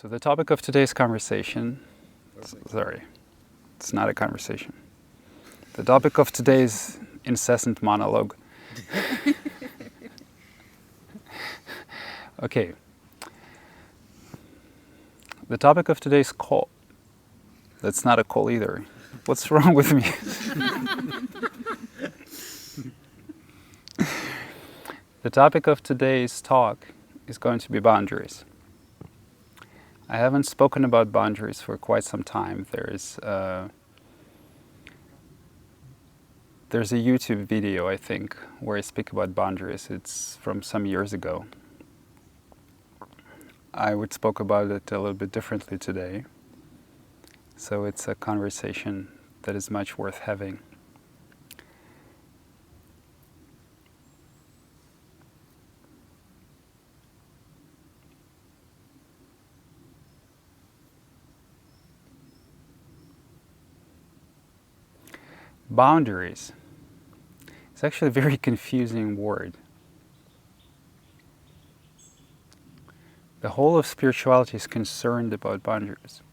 So the topic of today's conversation, sorry, it's not a conversation. The topic of today's incessant monologue. Okay. The topic of today's call. That's not a call either. What's wrong with me? The topic of today's talk is going to be boundaries. I haven't spoken about boundaries for quite some time. There's a YouTube video, I think, where I speak about boundaries. It's from some years ago. I would spoke about it a little bit differently today. So it's a conversation that is much worth having. Boundaries. It's actually a very confusing word. The whole of spirituality is concerned about boundaries.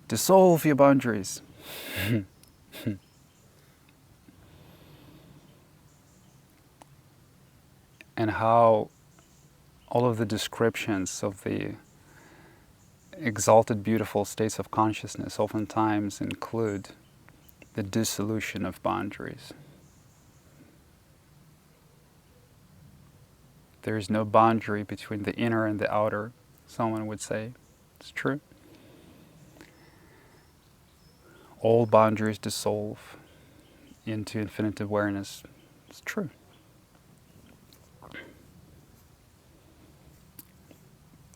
Dissolve your boundaries. And how all of the descriptions of the exalted, beautiful states of consciousness oftentimes include the dissolution of boundaries. There is no boundary between the inner and the outer, someone would say. It's true. All boundaries dissolve into infinite awareness. It's true.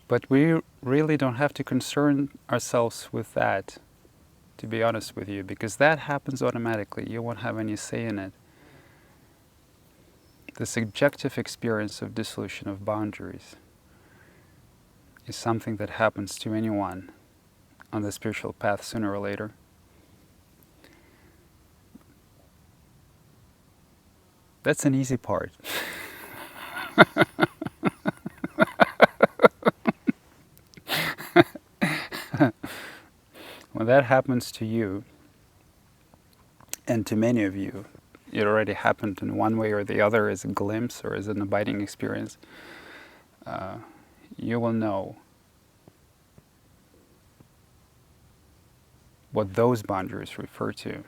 But we really don't have to concern ourselves with that, to be honest with you, because that happens automatically. You won't have any say in it. The subjective experience of dissolution of boundaries is something that happens to anyone on the spiritual path sooner or later. That's an easy part. When that happens to you, and to many of you, it already happened in one way or the other as a glimpse or as an abiding experience, you will know what those boundaries refer to.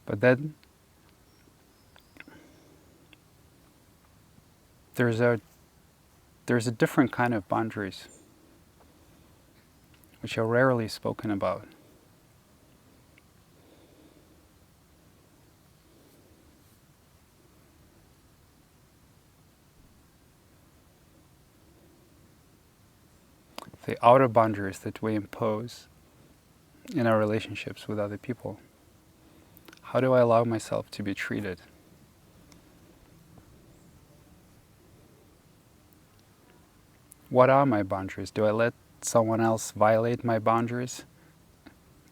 But then there's a different kind of boundaries which are rarely spoken about. The outer boundaries that we impose in our relationships with other people. How do I allow myself to be treated? What are my boundaries? Do I let someone else violate my boundaries?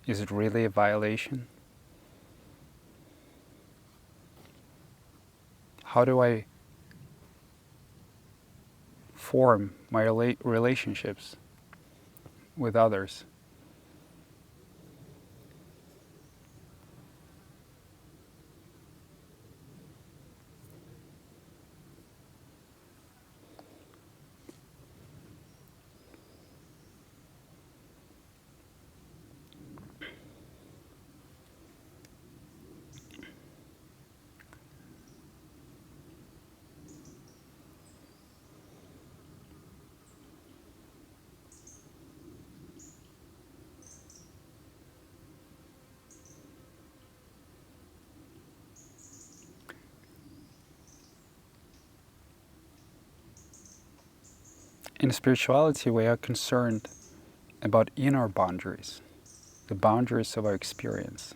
Is it really a violation? How do I form my relationships with others? In spirituality, we are concerned about inner boundaries, the boundaries of our experience.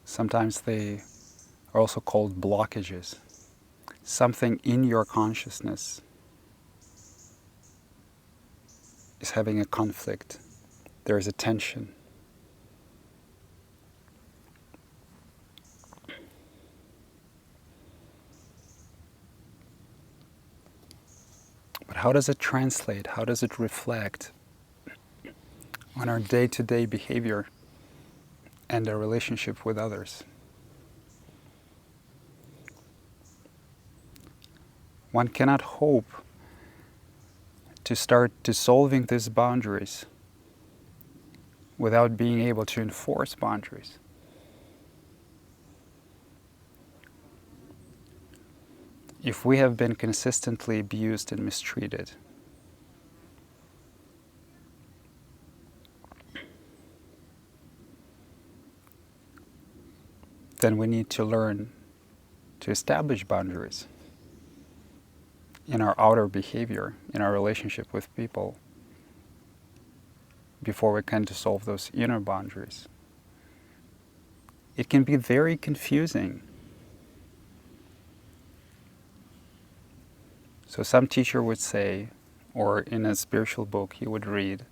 Sometimes they are also called blockages. Something in your consciousness is having a conflict. There is a tension. But how does it translate? How does it reflect on our day-to-day behavior and our relationship with others? One cannot hope to start dissolving these boundaries without being able to enforce boundaries. If we have been consistently abused and mistreated, then we need to learn to establish boundaries in our outer behavior, in our relationship with people, before we can dissolve those inner boundaries. It can be very confusing. So some teacher would say, or in a spiritual book he would read,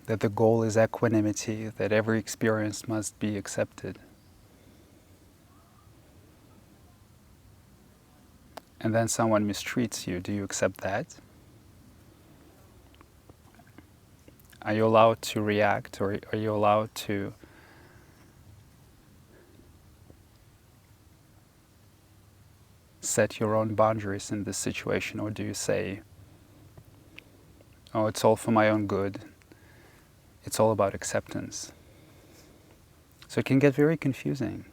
that the goal is equanimity, that every experience must be accepted. And then someone mistreats you. Do you accept that? Are you allowed to react, or are you allowed to set your own boundaries in this situation? Or do you say, oh, it's all for my own good. It's all about acceptance. So it can get very confusing.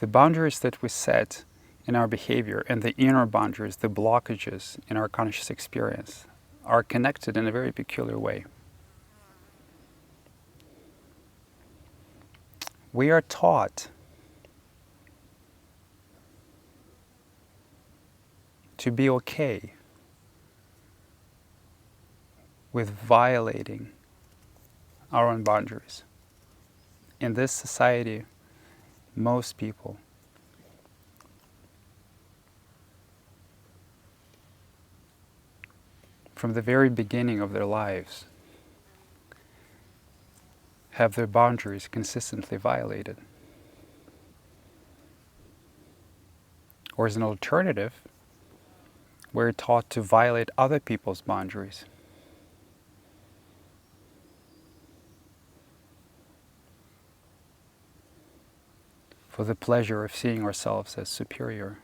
The boundaries that we set in our behavior and the inner boundaries, the blockages in our conscious experience, are connected in a very peculiar way. We are taught to be okay with violating our own boundaries. In this society, most people from the very beginning of their lives have their boundaries consistently violated. Or as an alternative, we're taught to violate other people's boundaries. For the pleasure of seeing ourselves as superior.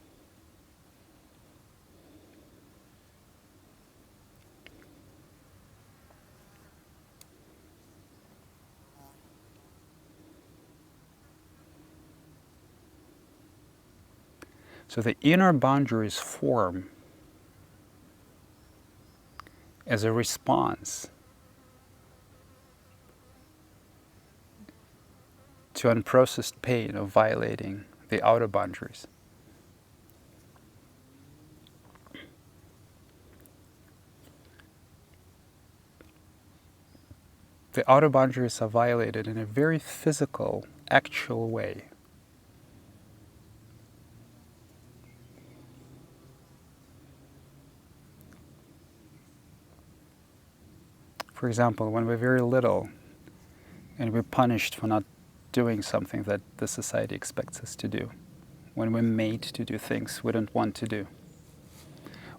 So the inner boundaries form as a response to unprocessed pain of violating the outer boundaries. The outer boundaries are violated in a very physical, actual way. For example, when we're very little and we're punished for not doing something that the society expects us to do, when we're made to do things we don't want to do,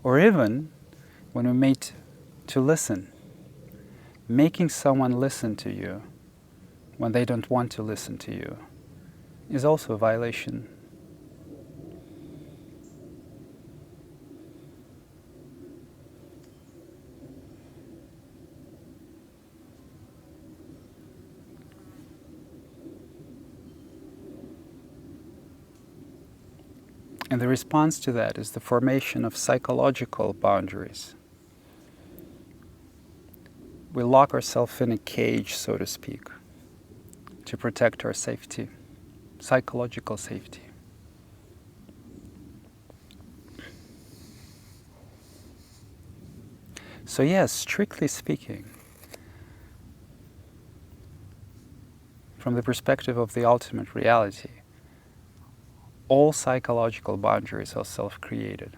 or even when we're made to listen. Making someone listen to you when they don't want to listen to you is also a violation. And the response to that is the formation of psychological boundaries. We lock ourselves in a cage, so to speak, to protect our safety, psychological safety. So yes, strictly speaking, from the perspective of the ultimate reality, all psychological boundaries are self-created.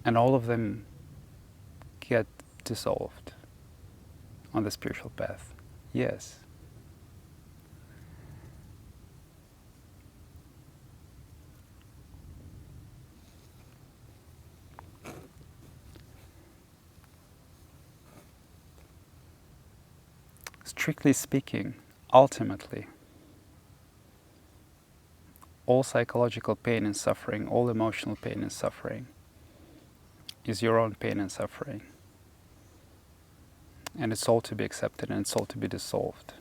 And all of them get dissolved on the spiritual path. Yes. Strictly speaking, ultimately, all psychological pain and suffering, all emotional pain and suffering, is your own pain and suffering. And it's all to be accepted and it's all to be dissolved.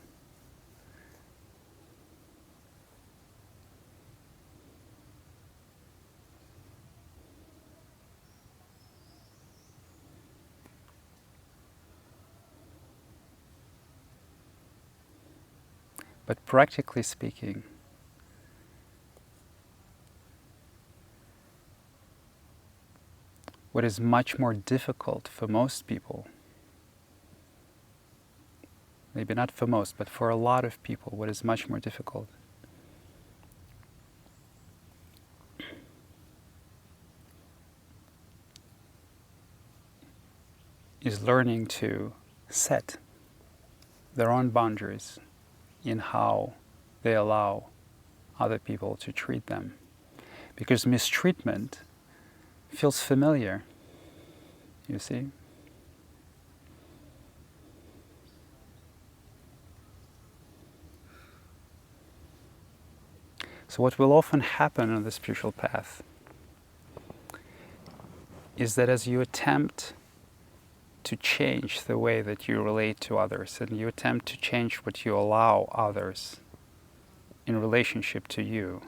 But practically speaking, what is much more difficult for most people, maybe not for most, but for a lot of people, what is much more difficult is learning to set their own boundaries in how they allow other people to treat them. Because mistreatment feels familiar, you see? So what will often happen on the spiritual path is that as you attempt to change the way that you relate to others, and you attempt to change what you allow others in relationship to you,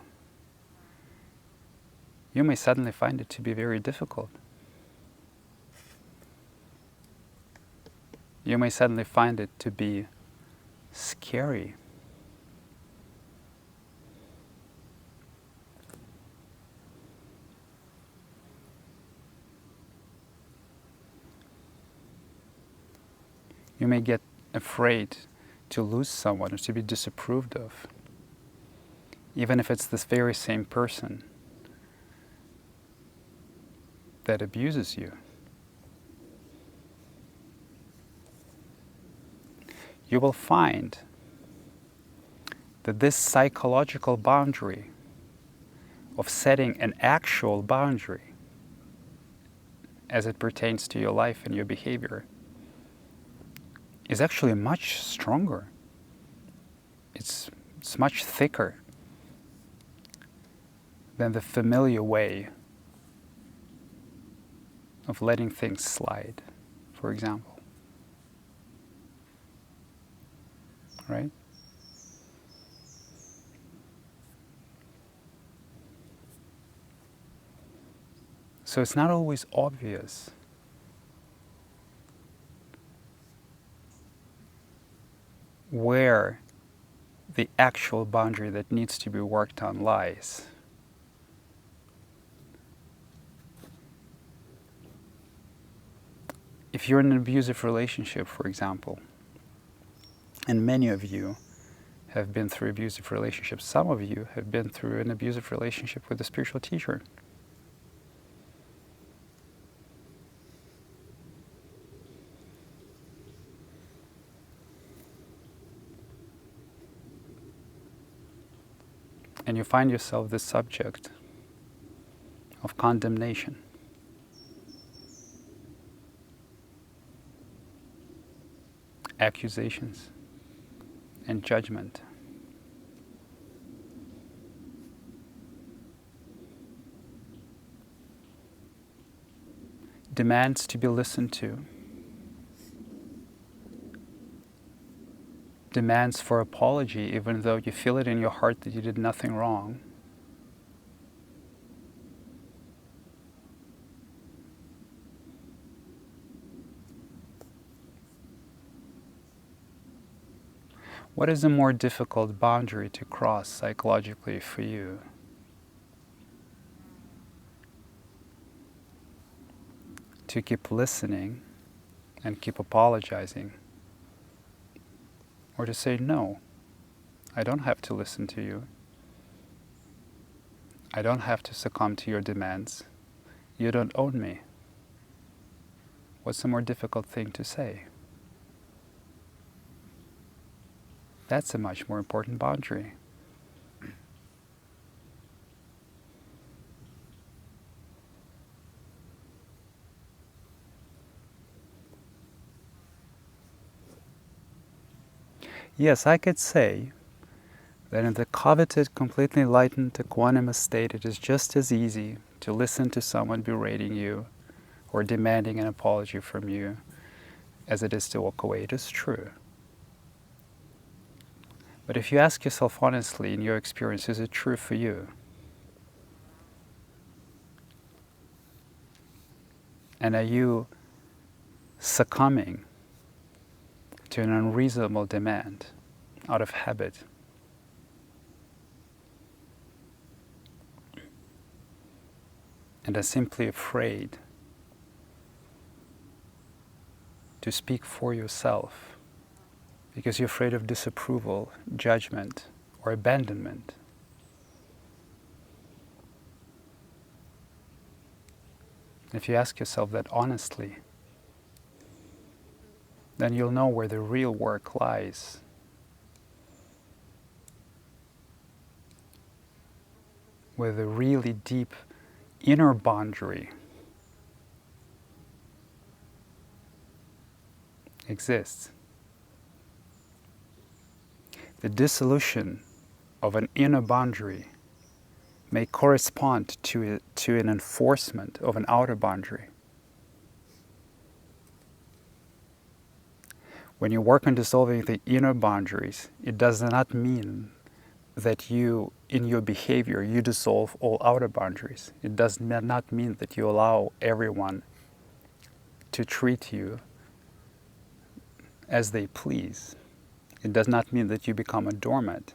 you may suddenly find it to be very difficult. You may suddenly find it to be scary. You may get afraid to lose someone or to be disapproved of, even if it's this very same person that abuses you. You will find that this psychological boundary of setting an actual boundary as it pertains to your life and your behavior is actually much stronger. It's much thicker than the familiar way of letting things slide, for example. Right? So it's not always obvious where the actual boundary that needs to be worked on lies. If you're in an abusive relationship, for example, and many of you have been through abusive relationships, some of you have been through an abusive relationship with a spiritual teacher. And you find yourself the subject of condemnation, accusations, and judgment. Demands to be listened to, demands for apology even though you feel it in your heart that you did nothing wrong. What is a more difficult boundary to cross psychologically for you? to keep listening and keep apologizing, or to say, no, I don't have to listen to you. I don't have to succumb to your demands. You don't own me. What's a more difficult thing to say? That's a much more important boundary. Yes, I could say that in the coveted, completely enlightened, equanimous state, it is just as easy to listen to someone berating you or demanding an apology from you as it is to walk away. It is true. But if you ask yourself honestly, in your experience, is it true for you? And are you succumbing to an unreasonable demand out of habit? And are simply afraid to speak for yourself because you're afraid of disapproval, judgment, or abandonment? If you ask yourself that honestly, then you'll know where the real work lies. Where the really deep inner boundary exists. The dissolution of an inner boundary may correspond to an enforcement of an outer boundary. When you work on dissolving the inner boundaries, it does not mean that you, in your behavior, you dissolve all outer boundaries. It does not mean that you allow everyone to treat you as they please. It does not mean that you become a doormat.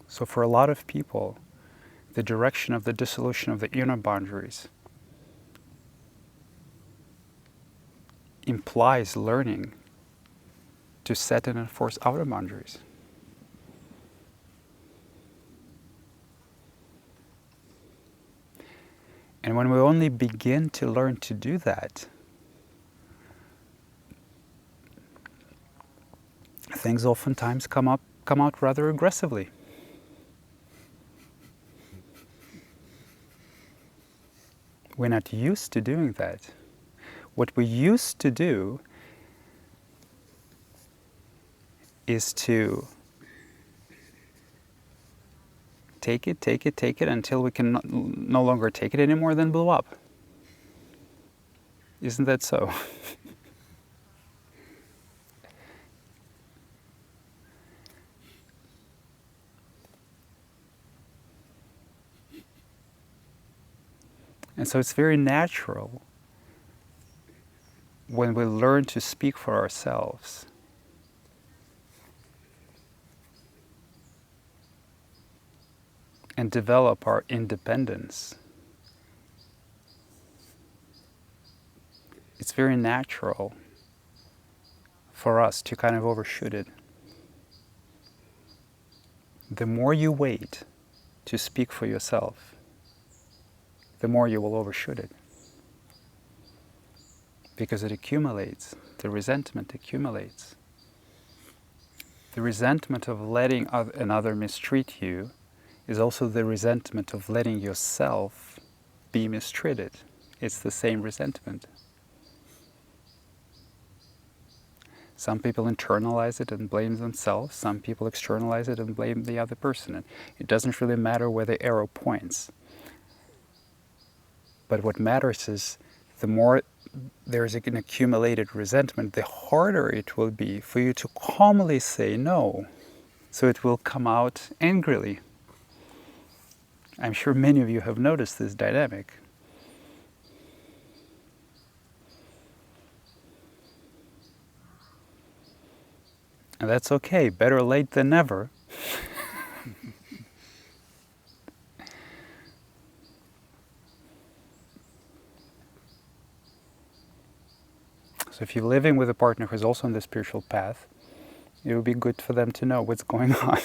So for a lot of people, the direction of the dissolution of the inner boundaries implies learning to set and enforce outer boundaries. And when we only begin to learn to do that, things oftentimes come out rather aggressively. We're not used to doing that. What we used to do is to take it until we can no longer take it anymore, then blow up. Isn't that so? And so it's very natural when we learn to speak for ourselves and develop our independence. It's very natural for us to kind of overshoot it. The more you wait to speak for yourself, the more you will overshoot it. Because it accumulates, the resentment accumulates. The resentment of letting another mistreat you is also the resentment of letting yourself be mistreated. It's the same resentment. Some people internalize it and blame themselves. Some people externalize it and blame the other person. And it doesn't really matter where the arrow points. But what matters is the more there's an accumulated resentment, the harder it will be for you to calmly say no. So it will come out angrily. I'm sure many of you have noticed this dynamic. And that's okay, better late than never. So if you're living with a partner who's also on the spiritual path, it would be good for them to know what's going on.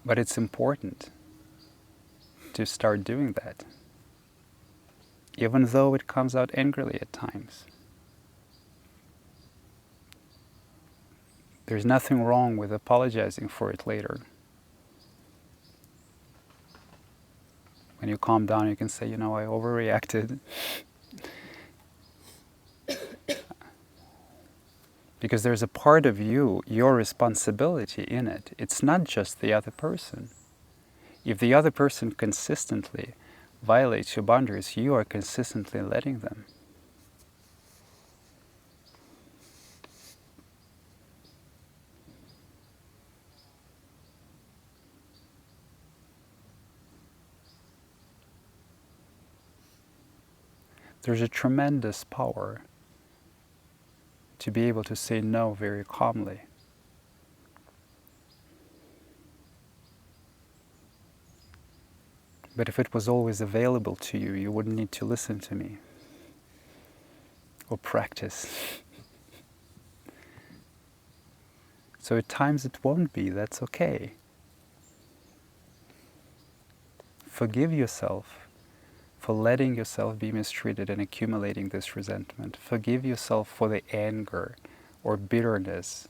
But it's important to start doing that, even though it comes out angrily at times. There's nothing wrong with apologizing for it later. When you calm down, you can say, I overreacted. Because there's a part of you, your responsibility in it. It's not just the other person. If the other person consistently violates your boundaries, you are consistently letting them. There's a tremendous power to be able to say no very calmly. But if it was always available to you, you wouldn't need to listen to me or practice. So at times it won't be, that's okay. Forgive yourself for letting yourself be mistreated and accumulating this resentment. Forgive yourself for the anger or bitterness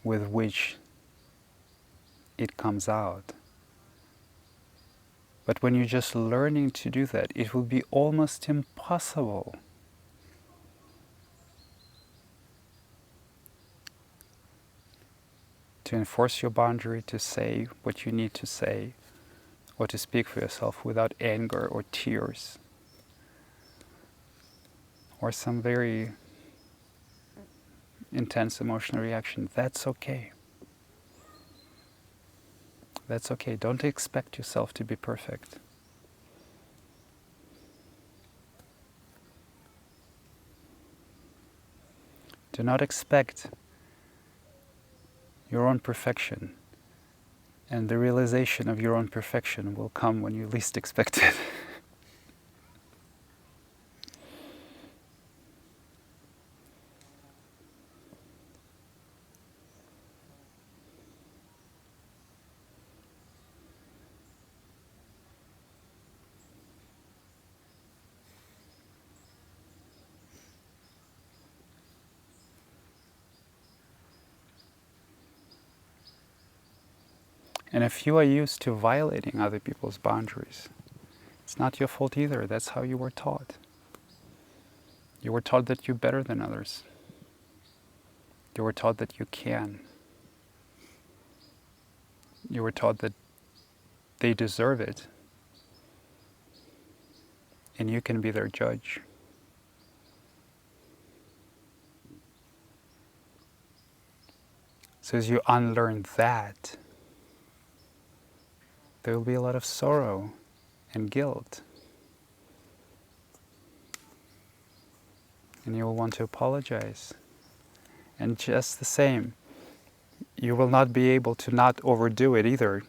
with which it comes out. But when you're just learning to do that, it will be almost impossible to enforce your boundary, to say what you need to say, or to speak for yourself without anger or tears, or some very intense emotional reaction. That's okay. That's okay. Don't expect yourself to be perfect. Do not expect your own perfection, and the realization of your own perfection will come when you least expect it. And if you are used to violating other people's boundaries, it's not your fault either. That's how you were taught. You were taught that you're better than others. You were taught that you can. You were taught that they deserve it, and you can be their judge. So as you unlearn that, there will be a lot of sorrow and guilt. And you will want to apologize. And just the same, you will not be able to not overdo it either.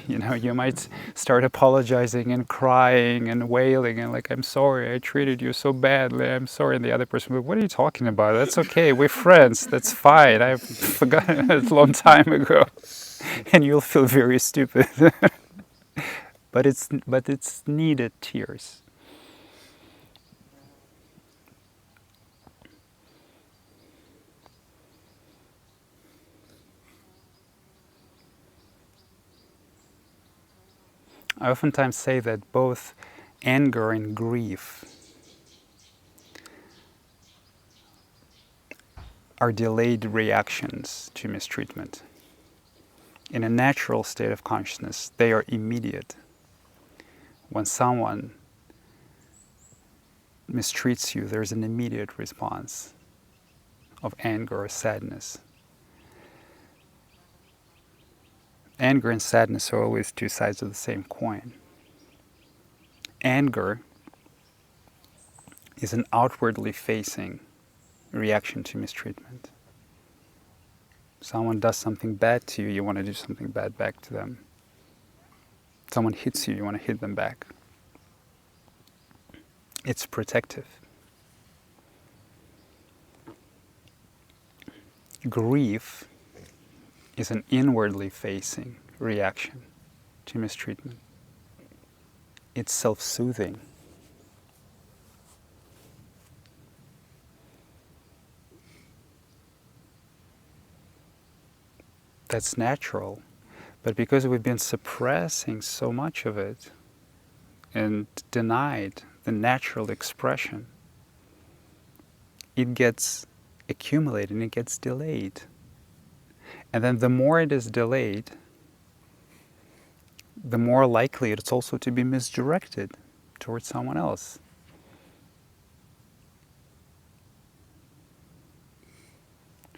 You might start apologizing and crying and wailing and like, I'm sorry, I treated you so badly, I'm sorry. And the other person will, what are you talking about? That's okay, we're friends, that's fine. I've forgotten it a long time ago. And you'll feel very stupid. But it's needed tears. I oftentimes say that both anger and grief are delayed reactions to mistreatment. In a natural state of consciousness, they are immediate. When someone mistreats you, there's an immediate response of anger or sadness. Anger and sadness are always two sides of the same coin. Anger is an outwardly facing reaction to mistreatment. Someone does something bad to you, you want to do something bad back to them. Someone hits you, you want to hit them back. It's protective. Grief is an inwardly facing reaction to mistreatment. It's self-soothing. That's natural, but because we've been suppressing so much of it and denied the natural expression, it gets accumulated and it gets delayed. And then the more it is delayed, the more likely it's also to be misdirected towards someone else.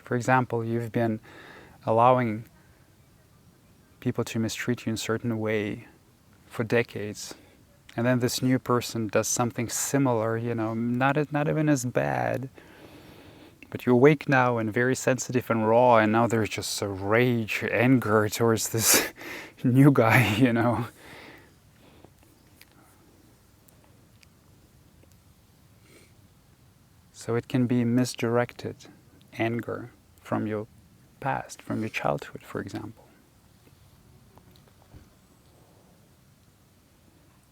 For example, you've been allowing people to mistreat you in a certain way for decades, and then this new person does something similar, not even as bad, but you're awake now and very sensitive and raw, and now there's just a rage, anger towards this new guy, So it can be misdirected anger from your past, from your childhood, for example.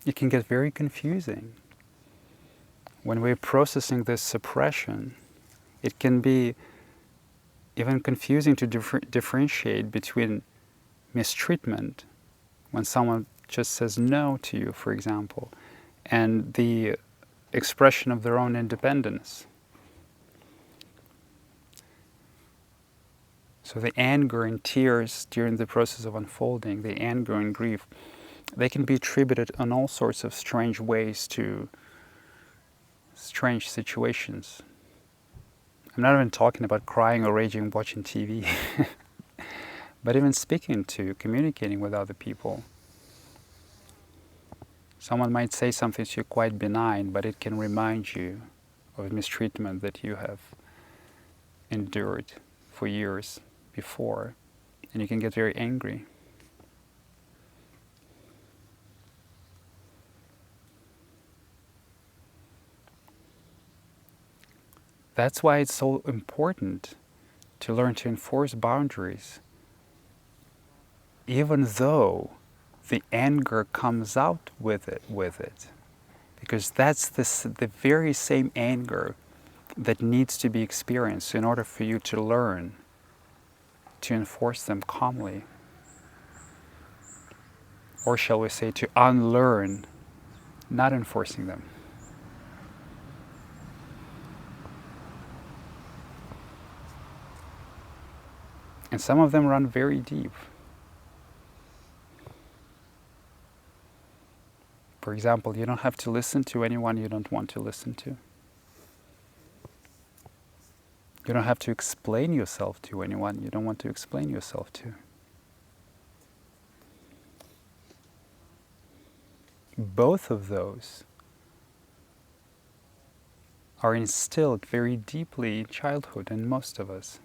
It can get very confusing. When we're processing this suppression, it can be even confusing to differentiate between mistreatment, when someone just says no to you, for example, and the expression of their own independence. So the anger and tears during the process of unfolding, the anger and grief, they can be attributed in all sorts of strange ways to strange situations. I'm not even talking about crying or raging watching TV, but even speaking to, communicating with other people. Someone might say something to you quite benign, but it can remind you of mistreatment that you have endured for years before, and you can get very angry. That's why it's so important to learn to enforce boundaries, even though the anger comes out with it, because that's the very same anger that needs to be experienced in order for you to learn to enforce them calmly. Or shall we say, to unlearn not enforcing them. And some of them run very deep. For example, you don't have to listen to anyone you don't want to listen to. You don't have to explain yourself to anyone you don't want to explain yourself to. Both of those are instilled very deeply in childhood in most of us.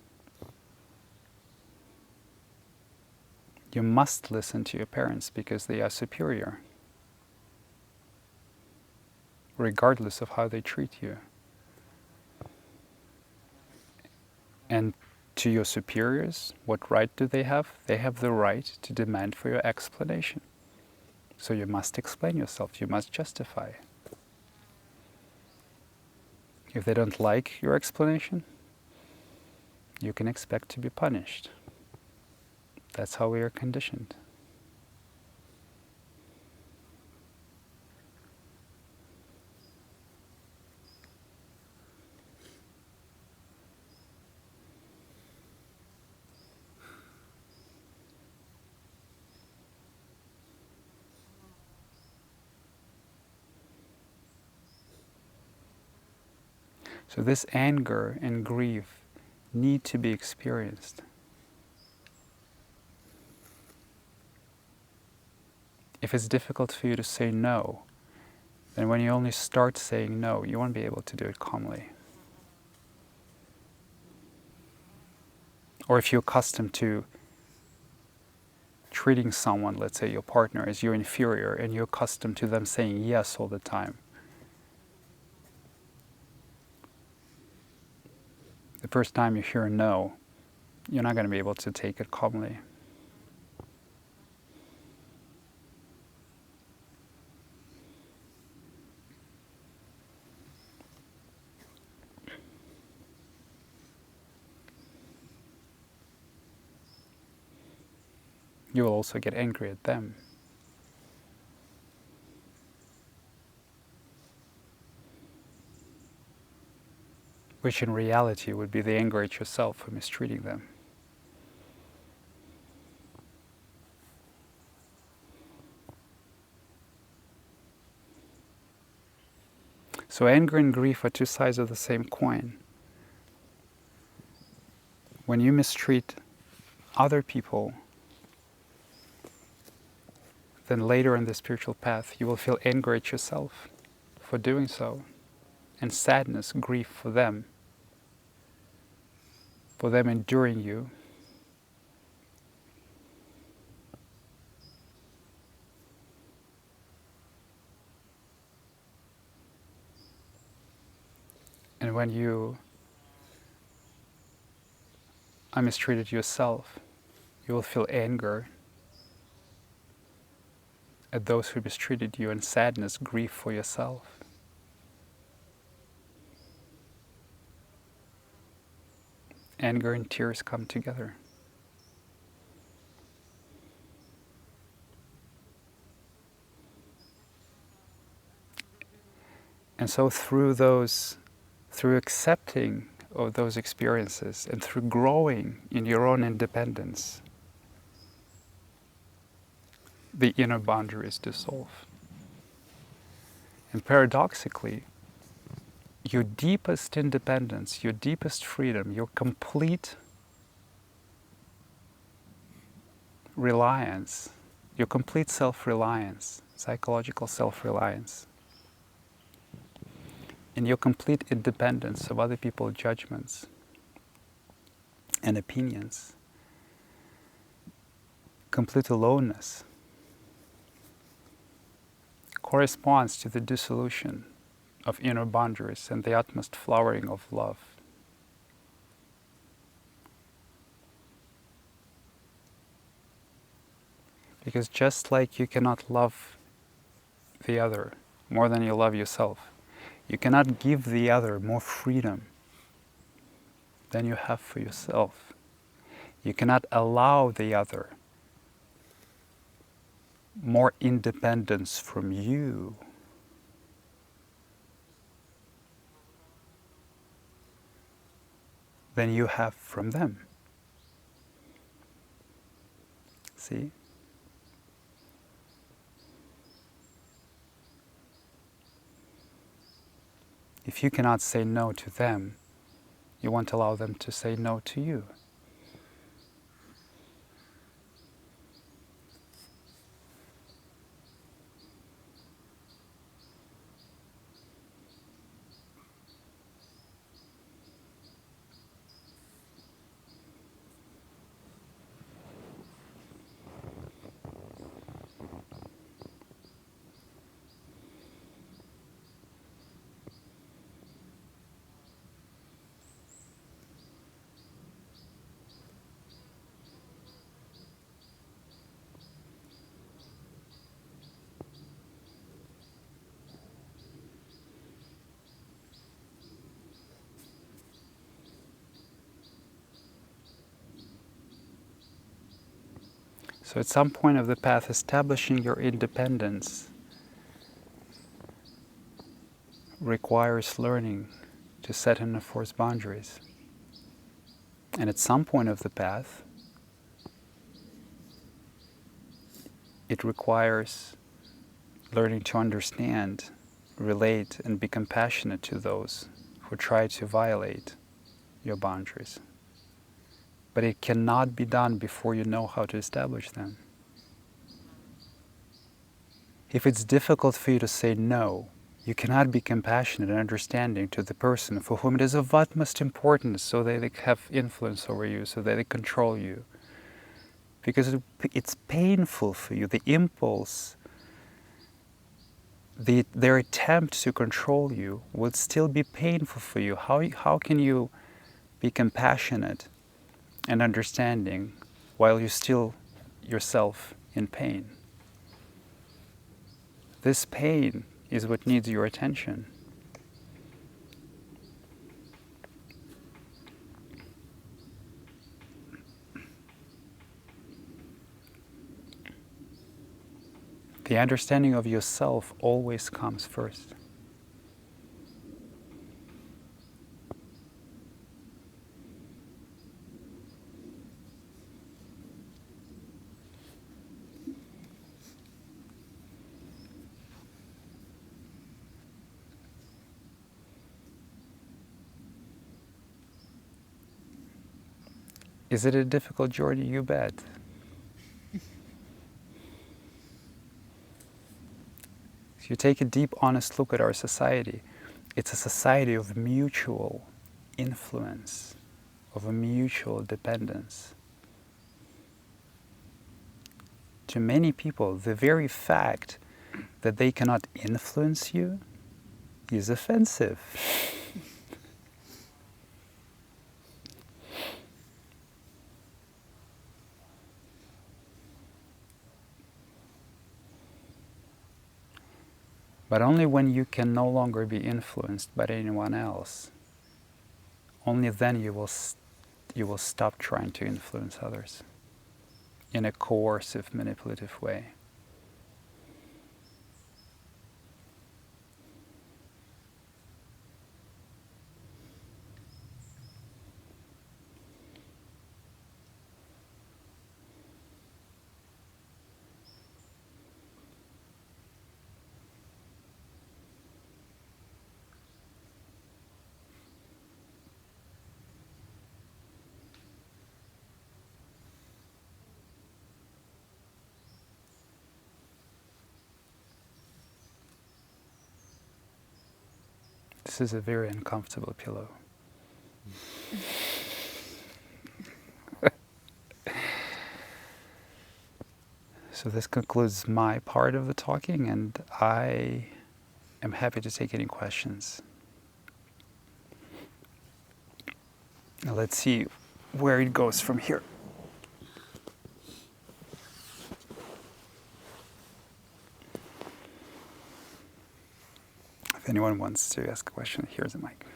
You must listen to your parents because they are superior, regardless of how they treat you. And to your superiors, what right do they have? They have the right to demand for your explanation. So you must explain yourself, you must justify. If they don't like your explanation, you can expect to be punished. That's how we are conditioned. So this anger and grief need to be experienced. If it's difficult for you to say no, then when you only start saying no, you won't be able to do it calmly. Or if you're accustomed to treating someone, let's say your partner, as your inferior, and you're accustomed to them saying yes all the time, the first time you hear a no, you're not going to be able to take it calmly. You will also get angry at them. Which in reality would be the anger at yourself for mistreating them. So anger and grief are two sides of the same coin. When you mistreat other people, then later in the spiritual path you will feel anger at yourself for doing so, and sadness, grief for them enduring you. And when you are mistreated yourself, you will feel anger at those who mistreated you, and sadness, grief for yourself. Anger and tears come together. And so through accepting of those experiences and through growing in your own independence, the inner boundaries dissolve. And paradoxically, your deepest independence, your deepest freedom, your complete reliance, your complete self-reliance, psychological self-reliance, and your complete independence of other people's judgments and opinions, complete aloneness, corresponds to the dissolution of inner boundaries and the utmost flowering of love. Because just like you cannot love the other more than you love yourself, you cannot give the other more freedom than you have for yourself. You cannot allow the other more independence from you than you have from them. See? If you cannot say no to them, you won't allow them to say no to you. So at some point of the path, establishing your independence requires learning to set and enforce boundaries. And at some point of the path, it requires learning to understand, relate, and be compassionate to those who try to violate your boundaries. But it cannot be done before you know how to establish them. If it's difficult for you to say no, you cannot be compassionate and understanding to the person for whom it is of utmost importance, so that they have influence over you, so that they control you. Because it's painful for you. The impulse, their attempt to control you will still be painful for you. How can you be compassionate and understanding while you're still yourself in pain? This pain is what needs your attention. The understanding of yourself always comes first. Is it a difficult journey? You bet. If you take a deep, honest look at our society, it's a society of mutual influence, of a mutual dependence. To many people, the very fact that they cannot influence you is offensive. But only when you can no longer be influenced by anyone else, only then you will stop trying to influence others in a coercive, manipulative way. This is a very uncomfortable pillow. So this concludes my part of the talking, and I am happy to take any questions. Now let's see where it goes from here. If anyone wants to ask a question, here's a mic.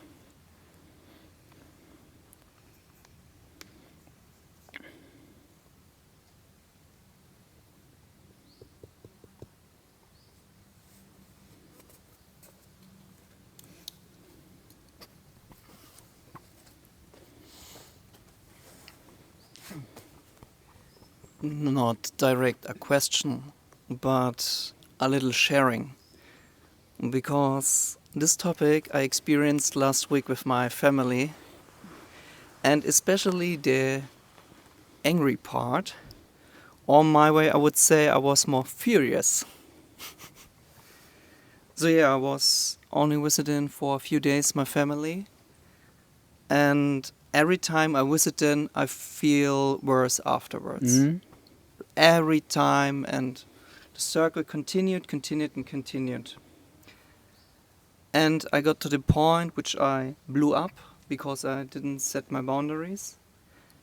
Not direct a question, but a little sharing. Because this topic I experienced last week with my family, and especially the angry part. On my way, I would say I was more furious. So yeah, I was only visiting for a few days my family, and every time I visit them, I feel worse afterwards. Mm-hmm. Every time, and the circle continued. And I got to the point which I blew up because I didn't set my boundaries,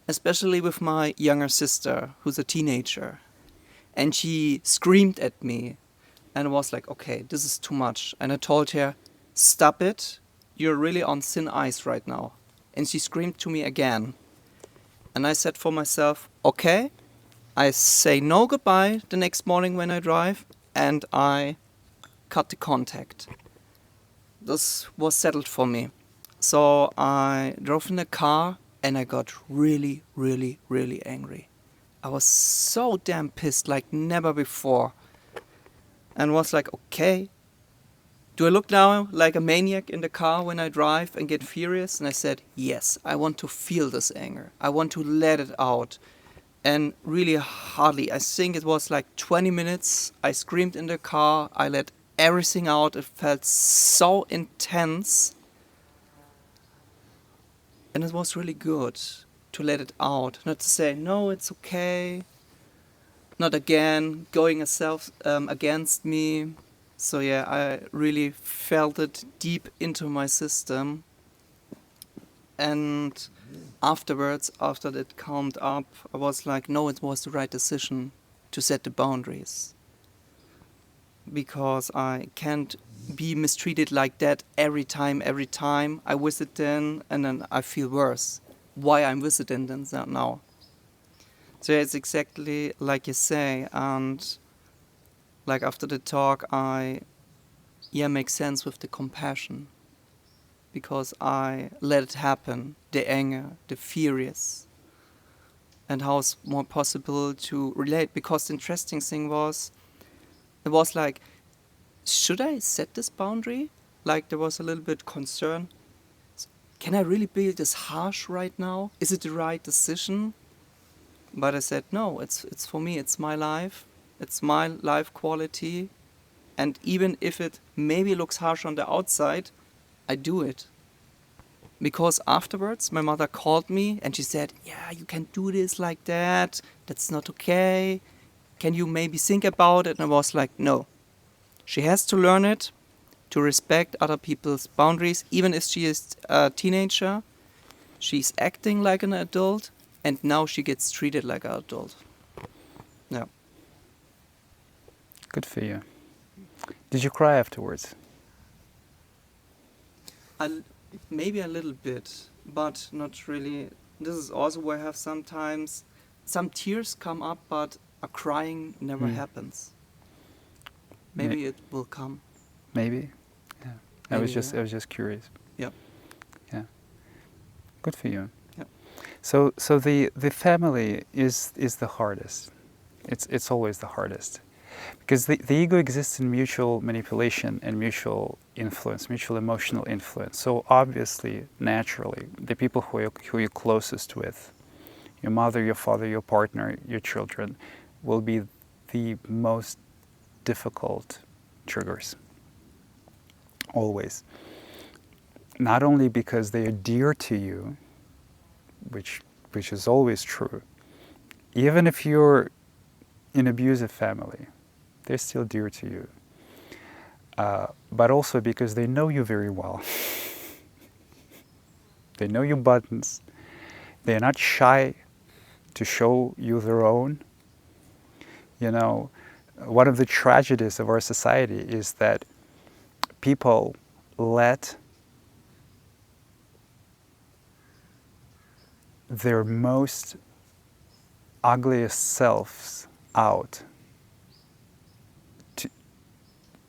especially with my younger sister, who's a teenager. And she screamed at me and was like, okay, this is too much. And I told her, stop it, you're really on thin ice right now. And she screamed to me again. And I said for myself, okay, I say no goodbye the next morning when I drive, and I cut the contact. This was settled for me. So I drove in the car and I got really, really, really angry. I was so damn pissed like never before. And was like, okay, do I look now like a maniac in the car when I drive and get furious? And I said, yes, I want to feel this anger. I want to let it out. And really hardly, I think it was like 20 minutes, I screamed in the car, I let everything out, it felt so intense. And it was really good to let it out, not to say, no, it's okay, not again, going against me. So yeah, I really felt it deep into my system. And afterwards, after that calmed up, I was like, no, it was the right decision to set the boundaries. Because I can't be mistreated like that every time. I visit them and then I feel worse. Why I'm visiting them now. So it's exactly like you say, and like after the talk, I make sense with the compassion. Because I let it happen, the anger, the furious, and how it's more possible to relate. Because the interesting thing was, it was like, should I set this boundary? Like there was a little bit concern. Can I really be this harsh right now? Is it the right decision? But I said, no, it's for me, it's my life. It's my life quality. And even if it maybe looks harsh on the outside, I do it. Because afterwards, my mother called me and she said, yeah, you can't do this like that. That's not okay. Can you maybe think about it? And I was like, no. She has to learn it, to respect other people's boundaries. Even if she is a teenager, she's acting like an adult, and now she gets treated like an adult. Yeah. Good for you. Did you cry afterwards? Maybe a little bit, but not really. This is also where I have sometimes some tears come up, but a crying never happens. Maybe it will come. Maybe. Yeah. I was just curious. Yeah. Yeah. Good for you. Yeah. So the family is the hardest. It's always the hardest. Because the ego exists in mutual manipulation and mutual influence, mutual emotional influence. So obviously, naturally, the people who you're closest with, your mother, your father, your partner, your children, will be the most difficult triggers. Always. Not only because they are dear to you, which is always true, even if you're in an abusive family, they're still dear to you. But also because they know you very well. They know your buttons. They're not shy to show you their own. You know, one of the tragedies of our society is that people let their most ugliest selves out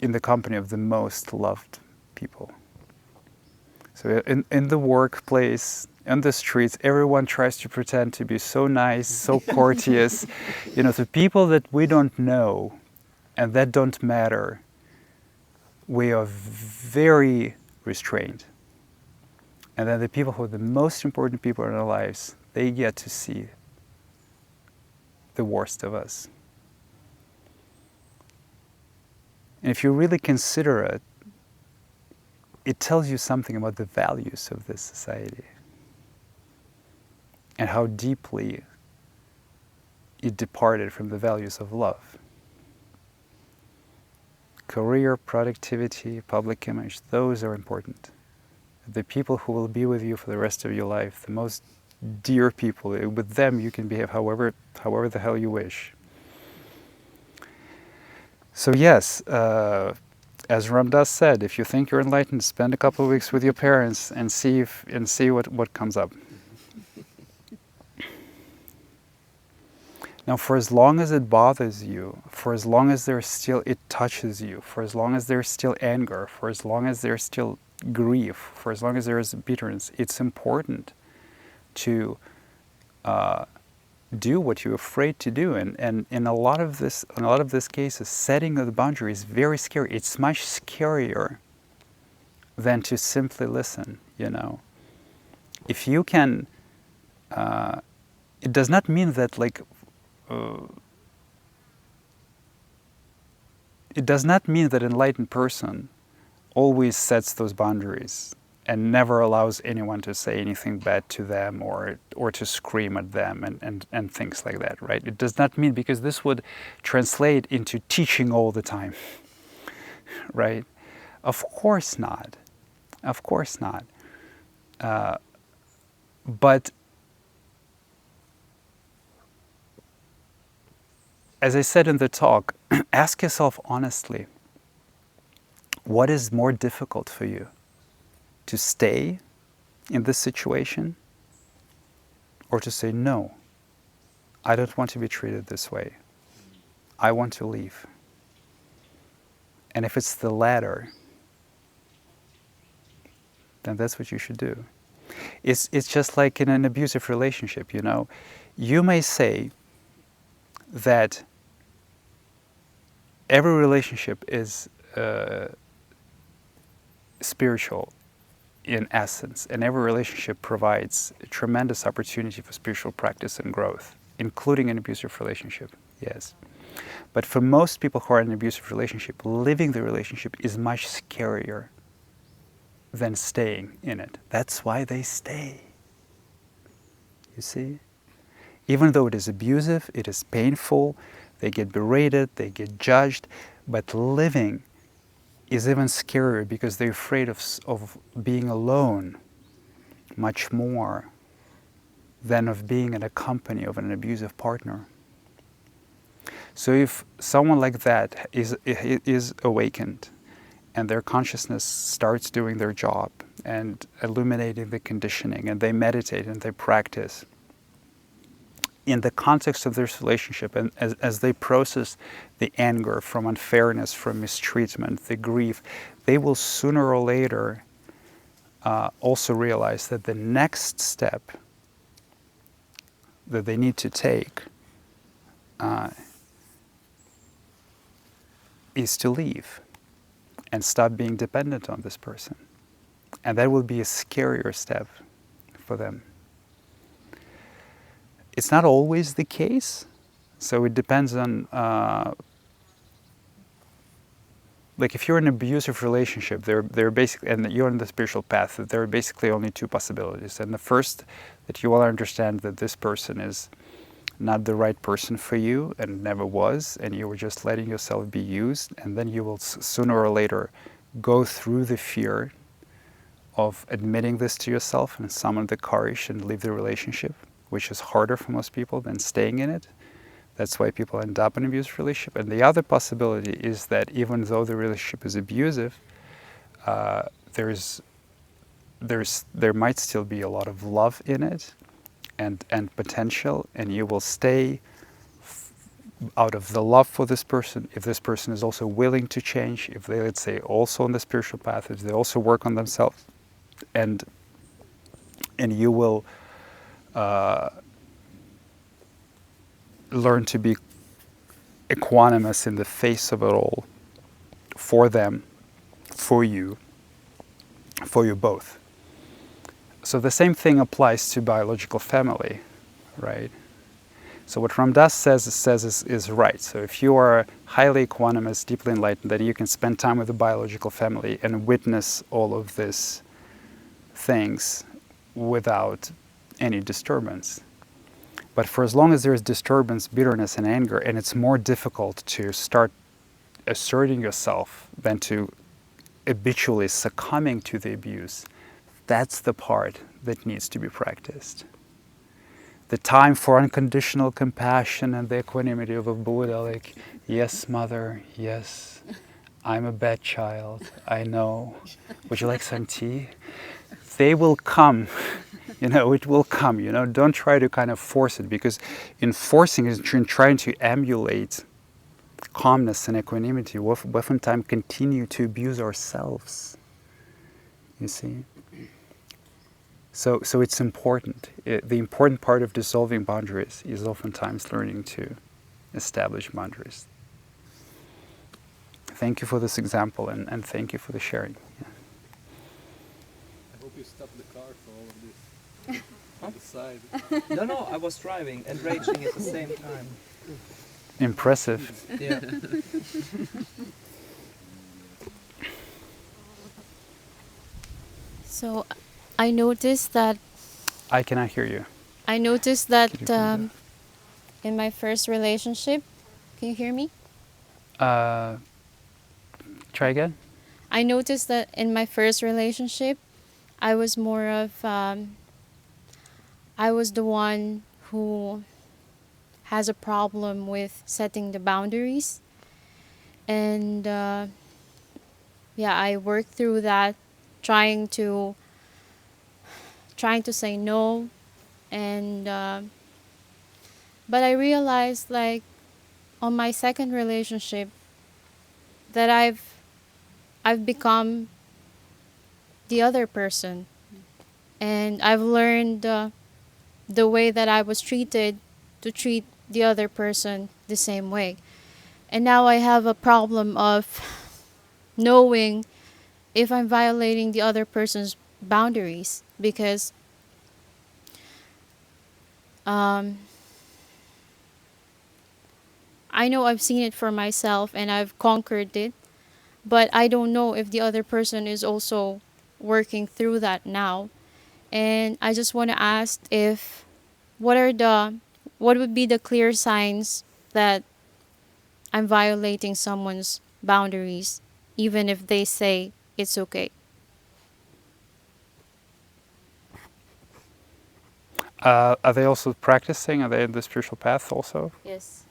in the company of the most loved people. So in the workplace, in the streets, everyone tries to pretend to be so nice, so courteous. You know, to people that we don't know and that don't matter, we are very restrained. And then the people who are the most important people in our lives, they get to see the worst of us. And if you really consider it, it tells you something about the values of this society and how deeply it departed from the values of love. Career, productivity, public image, those are important. The people who will be with you for the rest of your life, the most dear people, with them you can behave however the hell you wish. So yes, as Ram Dass said, if you think you're enlightened, spend a couple of weeks with your parents and see what comes up. Now, for as long as it bothers you, for as long as it touches you, for as long as there's still anger, for as long as there's still grief, for as long as there is bitterness, it's important to do what you're afraid to do. And in a lot of these cases, setting of the boundary is very scary. It's much scarier than to simply listen, you know. If you can, it does not mean that like it does not mean that an enlightened person always sets those boundaries and never allows anyone to say anything bad to them or to scream at them and things like that, right? It does not mean, because this would translate into teaching all the time, right? Of course not. Of course not. But as I said in the talk, ask yourself honestly, what is more difficult for you? To stay in this situation, or to say, no, I don't want to be treated this way. I want to leave. And if it's the latter, then that's what you should do. It's just like in an abusive relationship, you know. You may say that every relationship is spiritual in essence, and every relationship provides a tremendous opportunity for spiritual practice and growth, including an abusive relationship, yes. But for most people who are in an abusive relationship, living the relationship is much scarier than staying in it. That's why they stay. You see? Even though it is abusive, it is painful, they get berated, they get judged, but living is even scarier because they're afraid of being alone much more than of being in a company of an abusive partner. So if someone like that is awakened and their consciousness starts doing their job and illuminating the conditioning, and they meditate and they practice, in the context of this relationship, and as they process the anger from unfairness, from mistreatment, the grief, they will sooner or later also realize that the next step that they need to take is to leave and stop being dependent on this person. And that will be a scarier step for them. It's not always the case, so it depends on, like if you're in an abusive relationship, they're basically, and you're on the spiritual path, there are basically only two possibilities. And the first, that you will understand that this person is not the right person for you and never was, and you were just letting yourself be used, and then you will sooner or later go through the fear of admitting this to yourself and summon the courage and leave the relationship, which is harder for most people than staying in it. That's why people end up in an abusive relationship. And the other possibility is that even though the relationship is abusive, there might still be a lot of love in it and potential, and you will stay out of the love for this person. If this person is also willing to change, if they, let's say, also on the spiritual path, if they also work on themselves, and you will learn to be equanimous in the face of it all, for them, for you both. So the same thing applies to biological family, right? So what Ramdas says is right. So if you are highly equanimous, deeply enlightened, then you can spend time with the biological family and witness all of these things without any disturbance. But for as long as there is disturbance, bitterness, and anger, and it's more difficult to start asserting yourself than to habitually succumbing to the abuse, that's the part that needs to be practiced. The time for unconditional compassion and the equanimity of a Buddha, like, yes, mother, yes, I'm a bad child, I know. Would you like some tea? They will come. It will come, Don't try to kind of force it, because in forcing it, in trying to emulate calmness and equanimity, we oftentimes continue to abuse ourselves, you see? So it's important. The important part of dissolving boundaries is oftentimes learning to establish boundaries. Thank you for this example, and thank you for the sharing. Yeah. I hope you stopped the car for all of this. On the side. No, I was driving and raging at the same time. Impressive. Yeah. So I noticed that I cannot hear you. I noticed Could you that repeat that? in my first relationship, can you hear me? Try again. I noticed that in my first relationship, I was more of I was the one who has a problem with setting the boundaries, and yeah, I worked through that, trying to say no, and but I realized, like, on my second relationship, that I've become the other person, and I've learned the way that I was treated to treat the other person the same way. And now I have a problem of knowing if I'm violating the other person's boundaries, because um, I know I've seen it for myself and I've conquered it, but I don't know if the other person is also working through that now. And I just want to ask if what would be the clear signs that I'm violating someone's boundaries, even if they say it's okay. Are they also practicing? Are they in the spiritual path also? Yes.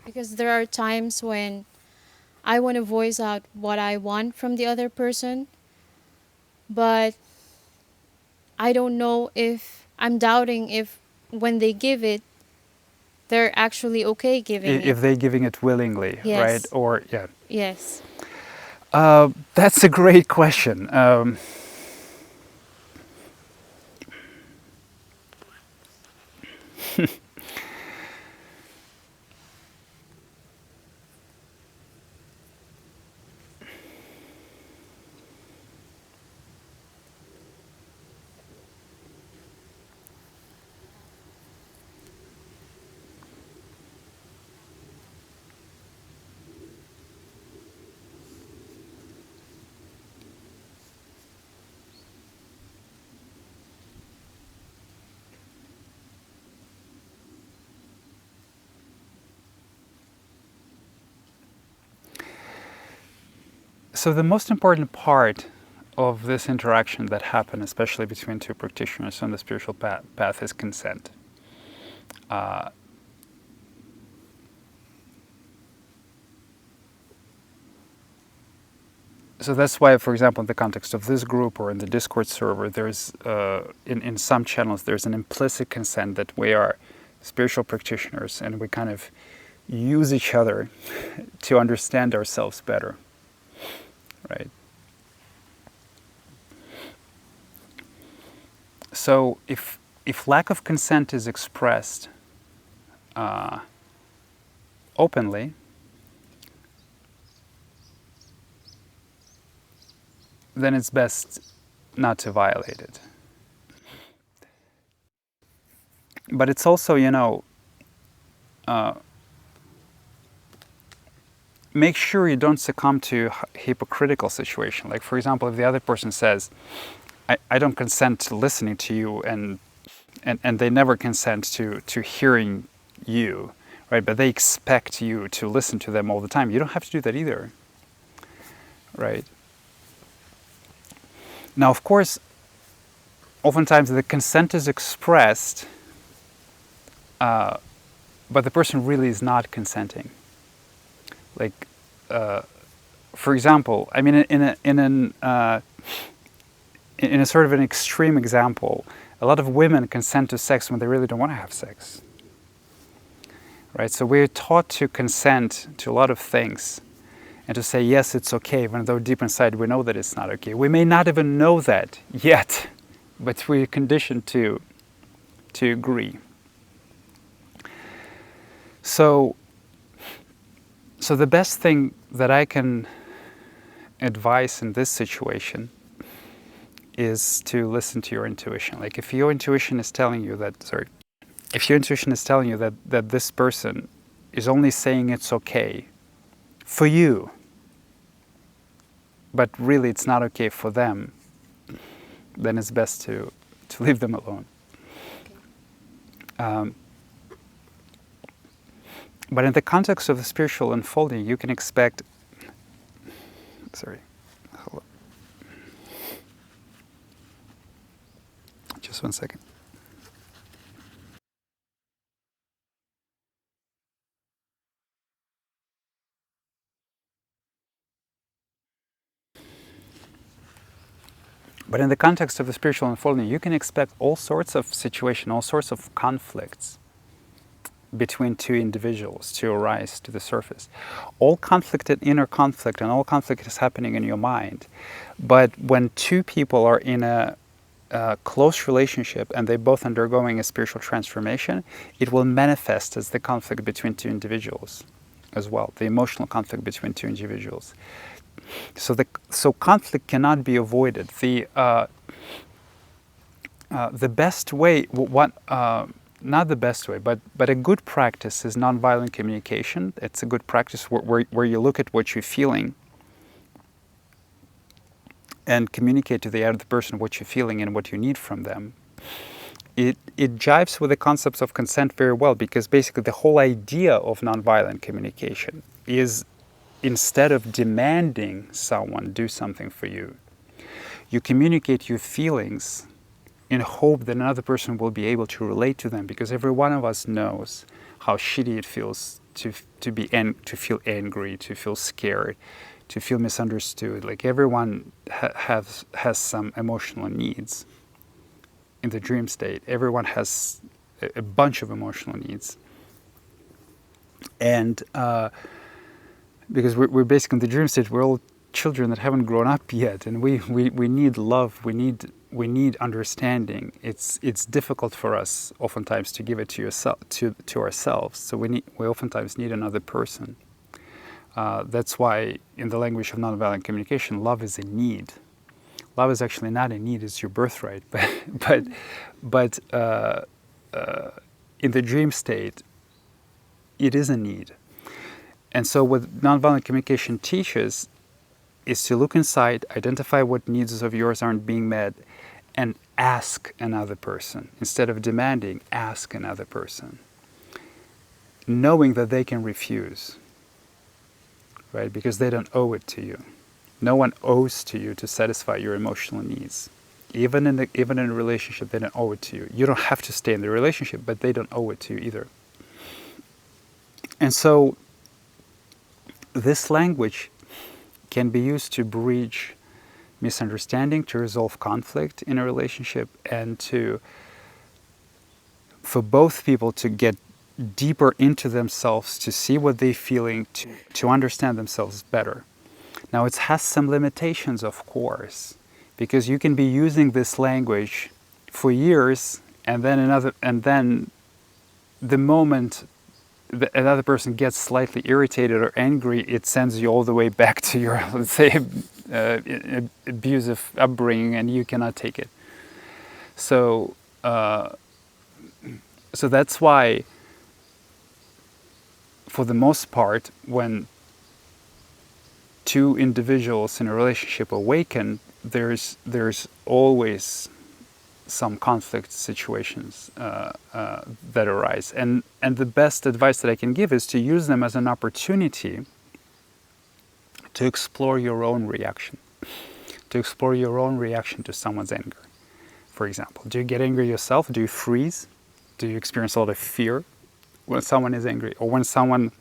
Because there are times when I want to voice out what I want from the other person, but I don't know if I'm doubting if when they give it, they're actually okay giving it. If they're giving it willingly, right? Yes. Or yeah. Yes. That's a great question. So the most important part of this interaction that happen, especially between two practitioners on the spiritual path, is consent. So that's why, for example, in the context of this group or in the Discord server, there's in some channels there's an implicit consent that we are spiritual practitioners and we kind of use each other to understand ourselves better, right? So if lack of consent is expressed openly, then it's best not to violate it. But it's also, make sure you don't succumb to hypocritical situation. Like, for example, if the other person says, I don't consent to listening to you, and they never consent to hearing you, right? But they expect you to listen to them all the time. You don't have to do that either, right? Now, of course, oftentimes the consent is expressed, but the person really is not consenting. Like, for example, I mean, in a sort of an extreme example, a lot of women consent to sex when they really don't want to have sex, right? So we're taught to consent to a lot of things and to say, yes, it's okay, even though deep inside we know that it's not okay. We may not even know that yet, but we're conditioned to agree. So the best thing that I can advise in this situation is to listen to your intuition. Like if your intuition is telling you that, that this person is only saying it's okay for you, but really it's not okay for them, then it's best to leave them alone. But in the context of the spiritual unfolding, you can expect, hold on. Just 1 second. But in the context of the spiritual unfolding, you can expect all sorts of situations, all sorts of conflicts between two individuals to arise to the surface. All conflict and inner conflict, and all conflict is happening in your mind. But when two people are in a close relationship and they're both undergoing a spiritual transformation, it will manifest as the conflict between two individuals as well, the emotional conflict between two individuals. So conflict cannot be avoided. The best way, not the best way, but a good practice is nonviolent communication. It's a good practice where you look at what you're feeling and communicate to the other person what you're feeling and what you need from them. It jives with the concepts of consent very well, because basically the whole idea of nonviolent communication is, instead of demanding someone do something for you, you communicate your feelings in hope that another person will be able to relate to them, because every one of us knows how shitty it feels to feel angry, to feel scared, to feel misunderstood. Like everyone has some emotional needs in the dream state. Everyone has a bunch of emotional needs, and because we're basically in the dream state, we're all children that haven't grown up yet, and we need love, we need understanding. It's difficult for us oftentimes to give it to ourselves. So we oftentimes need another person. That's why in the language of nonviolent communication, love is a need. Love is actually not a need; it's your birthright. But in the dream state, it is a need. And so what nonviolent communication teaches is to look inside, identify what needs of yours aren't being met, and ask another person. Instead of demanding, ask another person, knowing that they can refuse, right? Because they don't owe it to you. No one owes to you to satisfy your emotional needs. Even in a relationship, they don't owe it to you. You don't have to stay in the relationship, but they don't owe it to you either. And so this language can be used to bridge misunderstanding, to resolve conflict in a relationship, and for both people to get deeper into themselves, to see what they're feeling, to understand themselves better. Now, it has some limitations, of course, because you can be using this language for years, and then the moment another person gets slightly irritated or angry, it sends you all the way back to your, let's say, abusive upbringing, and you cannot take it. So that's why, for the most part, when two individuals in a relationship awaken, there's always some conflict situations that arise, and the best advice that I can give is to use them as an opportunity to explore your own reaction, to someone's anger. For example, do you get angry yourself? Do you freeze? Do you experience a lot of fear when someone is angry, or when someone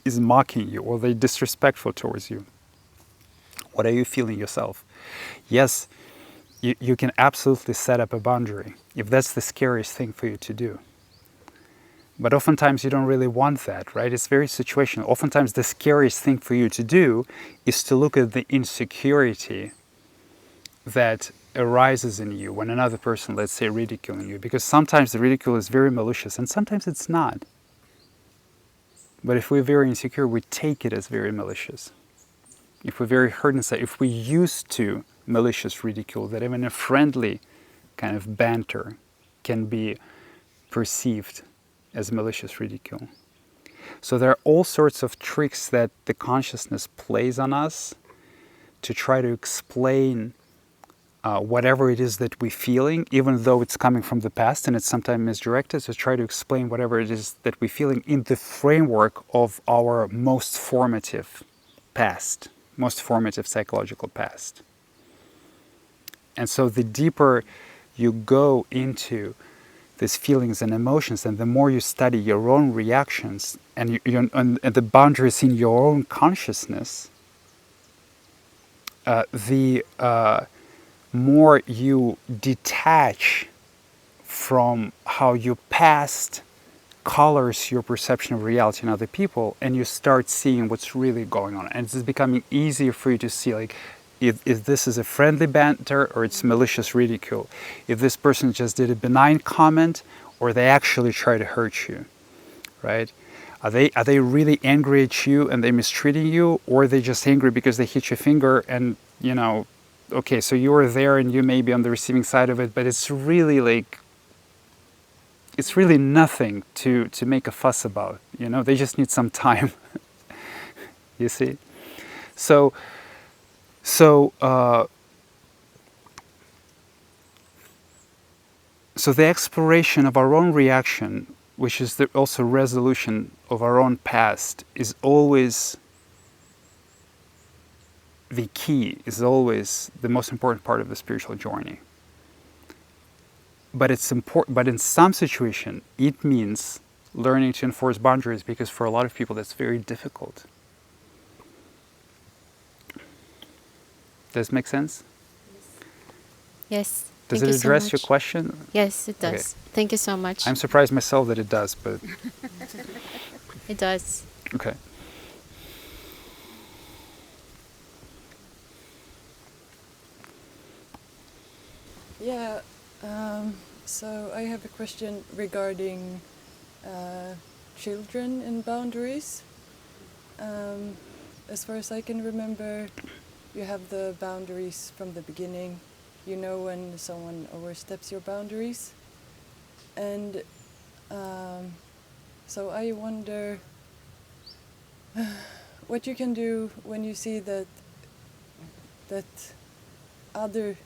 is mocking you, or they're disrespectful towards you? What are you feeling yourself? Yes, you can absolutely set up a boundary if that's the scariest thing for you to do. But oftentimes you don't really want that, right? It's very situational. Oftentimes the scariest thing for you to do is to look at the insecurity that arises in you when another person, let's say, ridiculing you. Because sometimes the ridicule is very malicious and sometimes it's not. But if we're very insecure, we take it as very malicious. If we're very hurt inside, if we used to malicious ridicule, that even a friendly kind of banter can be perceived as malicious ridicule. So there are all sorts of tricks that the consciousness plays on us to try to explain whatever it is that we're feeling, even though it's coming from the past and it's sometimes misdirected, to try to explain whatever it is that we're feeling in the framework of our most formative past, most formative psychological past. And so the deeper you go into these feelings and emotions, and the more you study your own reactions and the boundaries in your own consciousness, the more you detach from how your past colors your perception of reality in other people, and you start seeing what's really going on. And it's becoming easier for you to see, like, if this is a friendly banter or it's malicious ridicule. If this person just did a benign comment or they actually try to hurt you, right? Are they really angry at you and they're mistreating you, or are they just angry because they hit your finger and, you know, okay, so you were there and you may be on the receiving side of it, but it's really like, it's really nothing to make a fuss about, you know? They just need some time, you see? So the exploration of our own reaction, which is also resolution of our own past, is always the key, is always the most important part of the spiritual journey. But it's important. But in some situation, it means learning to enforce boundaries, because for a lot of people, that's very difficult. Does it make sense? Yes. Does Thank it you so address much. your question? Yes, it does. Okay. Thank you so much. I'm surprised myself that it does, but It does. okay. Yeah, so I have a question regarding children and boundaries. As far as I can remember, you have the boundaries from the beginning. You know when someone oversteps your boundaries. And so I wonder what you can do when you see that other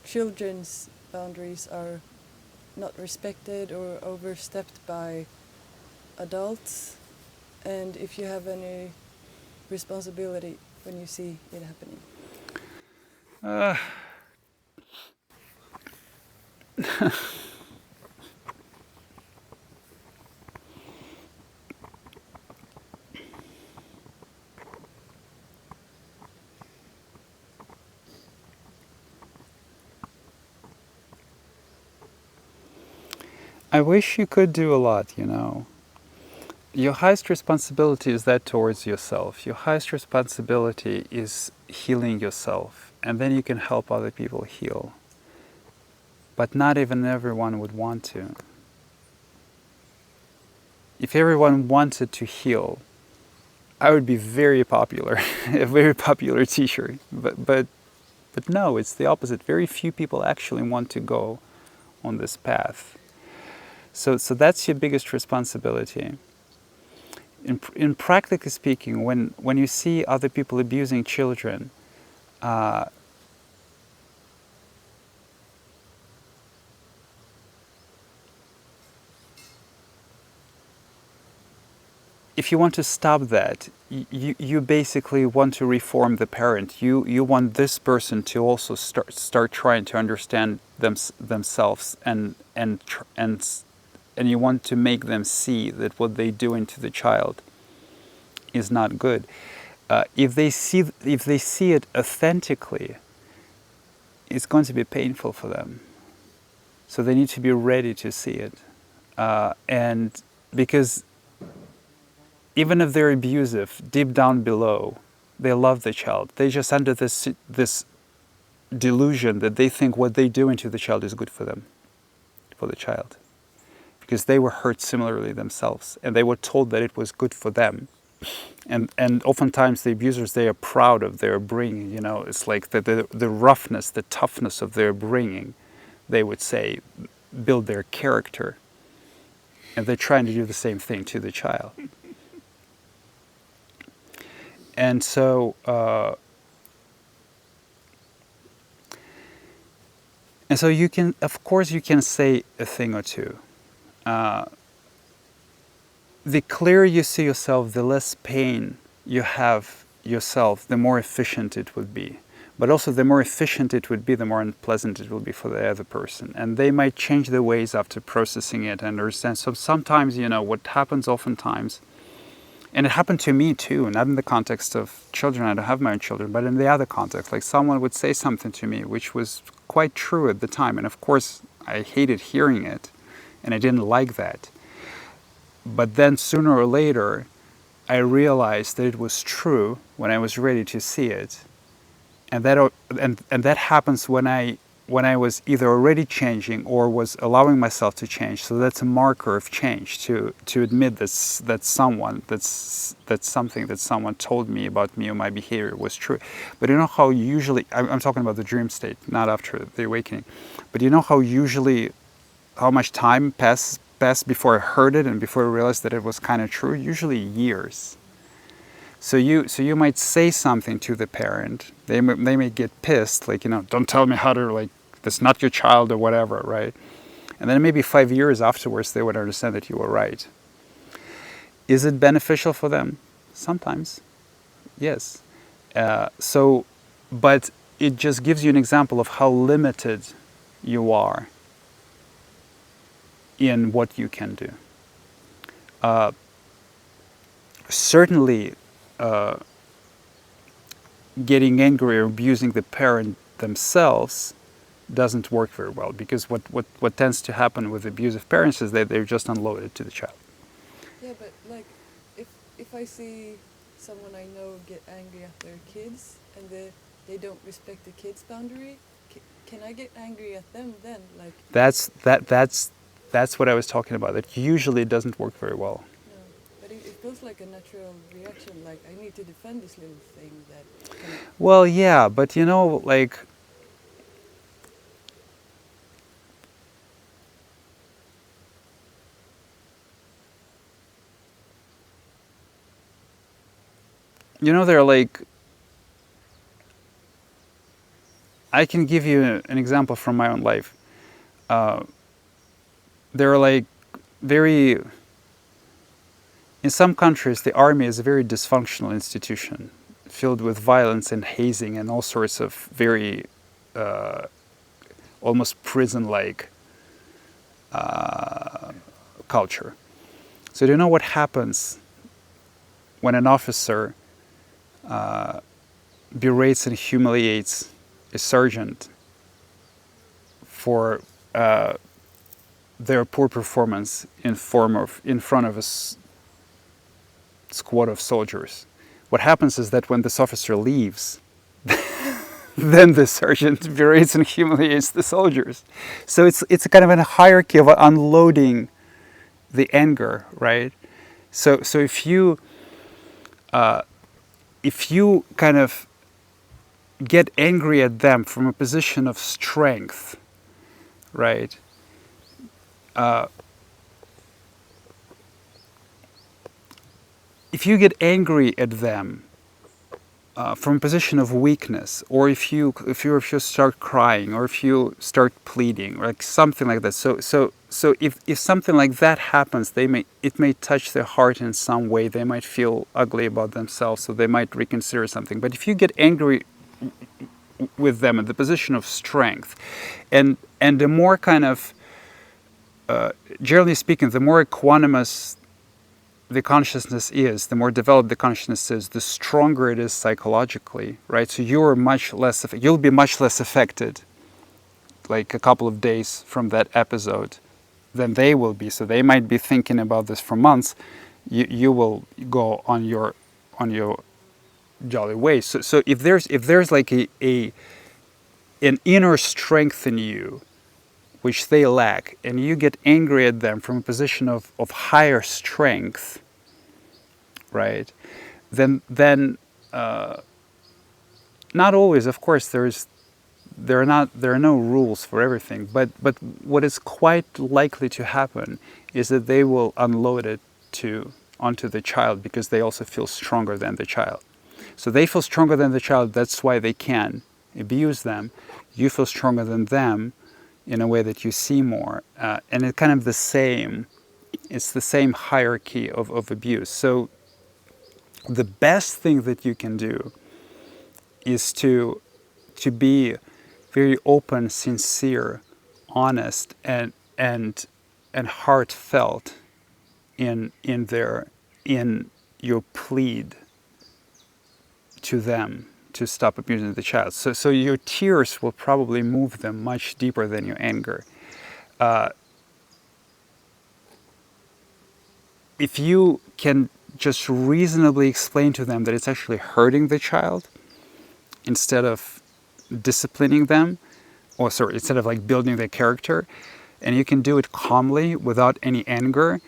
children's boundaries are not respected or overstepped by adults, and if you have any responsibility when you see it happening. I wish you could do a lot, you know. Your highest responsibility is that towards yourself. Your highest responsibility is healing yourself, and then you can help other people heal. But not even everyone would want to. If everyone wanted to heal, I would be very popular, a very popular teacher. But no, it's the opposite. Very few people actually want to go on this path. So that's your biggest responsibility. In practically speaking, when you see other people abusing children, if you want to stop that, you basically want to reform the parent. You want this person to also start trying to understand themselves and you want to make them see that what they do into the child is not good. If they see it authentically, it's going to be painful for them. So they need to be ready to see it, and because even if they're abusive, deep down below, they love the child. They're just under this delusion that they think what they do into the child is good for them, for the child. because they were hurt similarly themselves, and they were told that it was good for them. And oftentimes the abusers, they are proud of their upbringing. You know, it's like the roughness, the toughness of their upbringing, they would say, build their character. And they're trying to do the same thing to the child. And so, you can, of course, you can say a thing or two. The clearer you see yourself, the less pain you have yourself, the more efficient it would be. But also, the more efficient it would be, the more unpleasant it will be for the other person. And they might change their ways after processing it and understand. So sometimes, you know, what happens oftentimes, and it happened to me too, not in the context of children, I don't have my own children, but in the other context, like someone would say something to me which was quite true at the time. And of course, I hated hearing it, and I didn't like that. But then sooner or later, I realized that it was true when I was ready to see it. And that happens when I was either already changing or was allowing myself to change. So that's a marker of change, to admit that something that someone told me about me or my behavior was true. But you know how usually, I'm talking about the dream state, not after the awakening. But you know how much time passed before I heard it and before I realized that it was kind of true? Usually years. So you might say something to the parent. They may get pissed, like, you know, don't tell me how to, like, that's not your child or whatever, right? And then maybe 5 years afterwards, they would understand that you were right. Is it beneficial for them? Sometimes, yes. But it just gives you an example of how limited you are in what you can do. Certainly, getting angry or abusing the parent themselves doesn't work very well, because what tends to happen with abusive parents is that they're just unloaded to the child. Yeah, but like, if I see someone I know get angry at their kids and they don't respect the kid's boundary, can I get angry at them then? Like, that's what I was talking about. It usually doesn't work very well. no, but it feels like a natural reaction. Like, I need to defend this little thing that. Well, yeah, but you know, like, you know, they're like, I can give you an example from my own life. They're like in some countries, the army is a very dysfunctional institution, filled with violence and hazing and all sorts of very almost prison-like culture. So do you know what happens when an officer berates and humiliates a sergeant for their poor performance in front of a squad of soldiers? What happens is that when this officer leaves, then the sergeant berates and humiliates the soldiers. So it's a kind of a hierarchy of unloading the anger, right? So if you kind of get angry at them from a position of strength, right? If you get angry at them from a position of weakness, or if you start crying, or if you start pleading, like something like that. So if something like that happens, it may touch their heart in some way. They might feel ugly about themselves, so they might reconsider something. But if you get angry with them in the position of strength, and the more kind of generally speaking, the more equanimous the consciousness is, the more developed the consciousness is, the stronger it is psychologically, right? So you'll be much less affected, like a couple of days from that episode, than they will be. So they might be thinking about this for months. You will go on your jolly way. So if there's like an inner strength in you, which they lack, and you get angry at them from a position of higher strength, right? Then not always, of course, there are no rules for everything, but what is quite likely to happen is that they will unload it onto the child, because they also feel stronger than the child. So they feel stronger than the child, that's why they can abuse them. You feel stronger than them in a way that you see more. And it's kind of the same hierarchy of abuse. So the best thing that you can do is to be very open, sincere, honest, and heartfelt in your plead to them to stop abusing the child. So your tears will probably move them much deeper than your anger. If you can just reasonably explain to them that it's actually hurting the child instead of disciplining them, instead of like building their character, and you can do it calmly without any anger,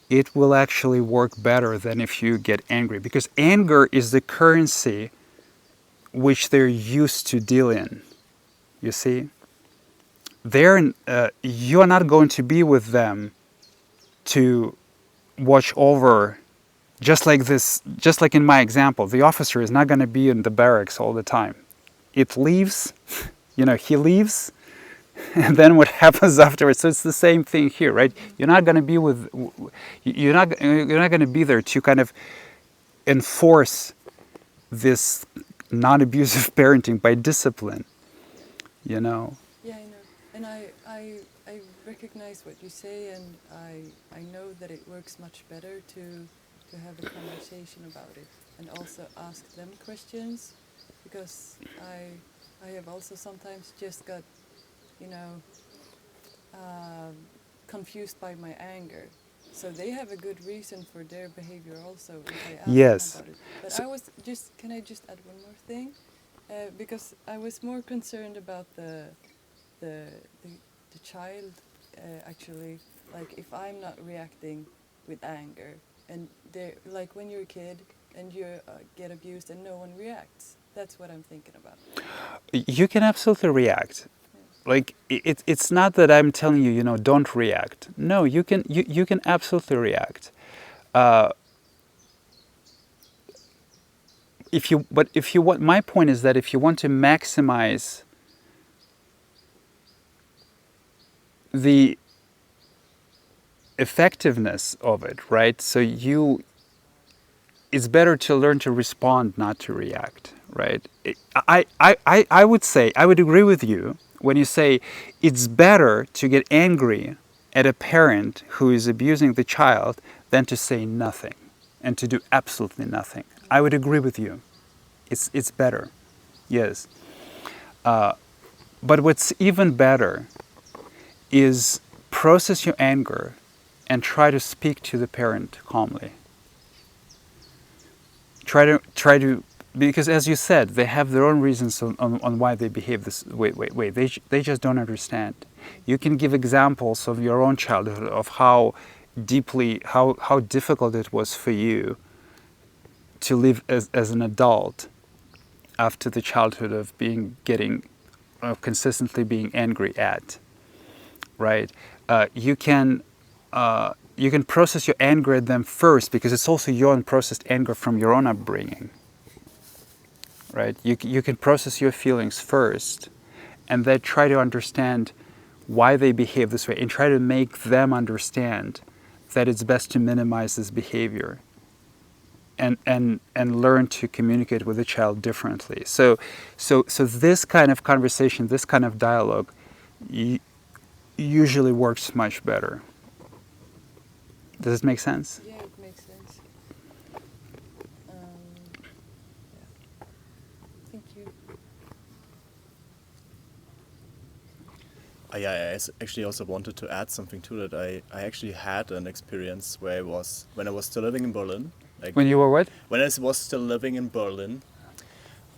it will actually work better than if you get angry, because anger is the currency which they're used to deal in. You see, you are not going to be with them to watch over, just like in my example, the officer is not going to be in the barracks all the time. It leaves, he leaves, and then what happens afterwards? So it's the same thing here, right? You're not going to be you're not going to be there to kind of enforce this non-abusive parenting by discipline, Yeah, I know, and I recognize what you say, and I know that it works much better to have a conversation about it and also ask them questions, because I have also sometimes just got confused by my anger. So they have a good reason for their behavior also if I ask Yes. them about it. But can I just add one more thing? Because I was more concerned about the child actually, like if I'm not reacting with anger, and like when you're a kid and you get abused and no one reacts. That's what I'm thinking about. You can absolutely react. Like it's not that I'm telling you, don't react. No, you can absolutely react. My point is that if you want to maximize the effectiveness of it, right? So it's better to learn to respond, not to react, right? I would agree with you when you say it's better to get angry at a parent who is abusing the child than to say nothing and to do absolutely nothing. I would agree with you. It's better, yes. But what's even better is process your anger and try to speak to the parent calmly. Try to, because as you said, they have their own reasons on why they behave this way. They just don't understand. You can give examples of your own childhood, of how difficult it was for you to live as an adult after the childhood of consistently being angry at, right? You can process your anger at them first, because it's also your unprocessed anger from your own upbringing, right? You can process your feelings first, and then try to understand why they behave this way, and try to make them understand that it's best to minimize this behavior, and learn to communicate with the child differently. So this kind of conversation, this kind of dialogue, usually works much better. Does it make sense? Yeah, it makes sense. Thank you. I actually also wanted to add something to that. I actually had an experience when I was still living in Berlin. When you were what? When I was still living in Berlin,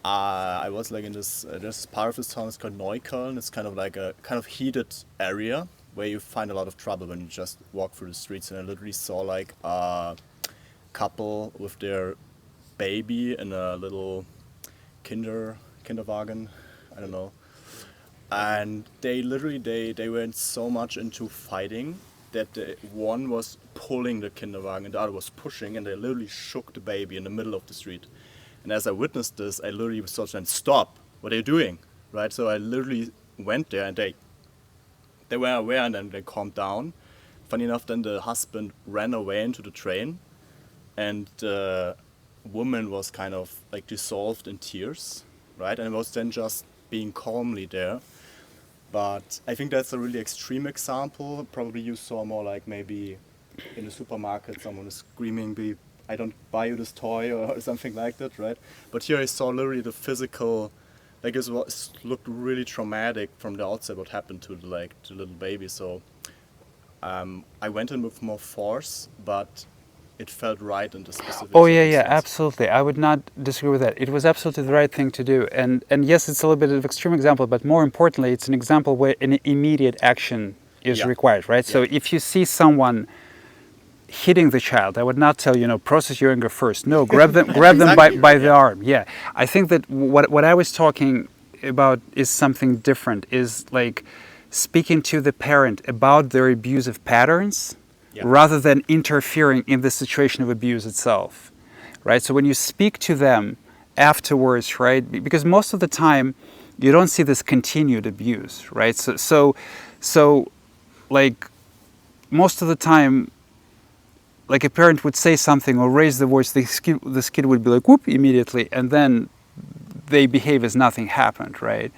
I was like in this, there's part of this town, it's called Neukölln. It's kind of like a kind of heated area where you find a lot of trouble when you just walk through the streets. And I literally saw like a couple with their baby in a little kinderwagen, I don't know. And they literally, they went so much into fighting that one was pulling the kinderwagen and the other was pushing, and they literally shook the baby in the middle of the street. And as I witnessed this, I literally was sort of stop, what are you doing? Right? So I literally went there, and they were aware, and then they calmed down. Funny enough, then the husband ran away into the train, and the woman was kind of like dissolved in tears, right? And was then just being calmly there. But I think that's a really extreme example. Probably you saw more like maybe in the supermarket someone is screaming, I don't buy you this toy or something like that, right? But here I saw literally the physical, like it looked really traumatic from the outside what happened to the little baby. So I went in with more force, but it felt right in the specific Oh yeah, circumstance. absolutely. I would not disagree with that. It was absolutely the right thing to do. And yes, it's a little bit of an extreme example, but more importantly, it's an example where an immediate action is Yeah. required, right? So if you see someone hitting the child, I would not tell you, process your anger first. No, grab them Exactly, by the yeah. arm. Yeah. I think that what I was talking about is something different, is like speaking to the parent about their abusive patterns, Yeah. rather than interfering in the situation of abuse itself, right? So when you speak to them afterwards, right, because most of the time you don't see this continued abuse, right? So like most of the time, like a parent would say something or raise the voice, this kid would be like, whoop, immediately, and then they behave as nothing happened, right?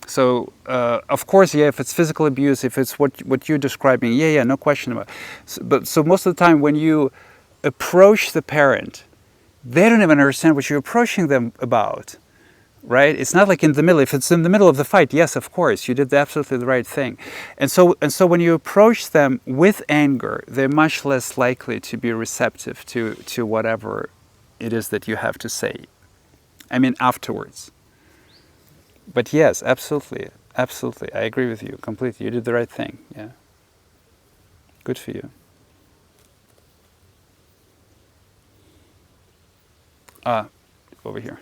So, of course, yeah, if it's physical abuse, if it's what you're describing, yeah, no question about it. So most of the time when you approach the parent, they don't even understand what you're approaching them about, right? It's not like in the middle. If it's in the middle of the fight, yes, of course, you did absolutely the right thing. And so when you approach them with anger, they're much less likely to be receptive to whatever it is that you have to say. I mean, afterwards. But yes, absolutely. I agree with you completely. You did the right thing. Yeah. Good for you. Over here.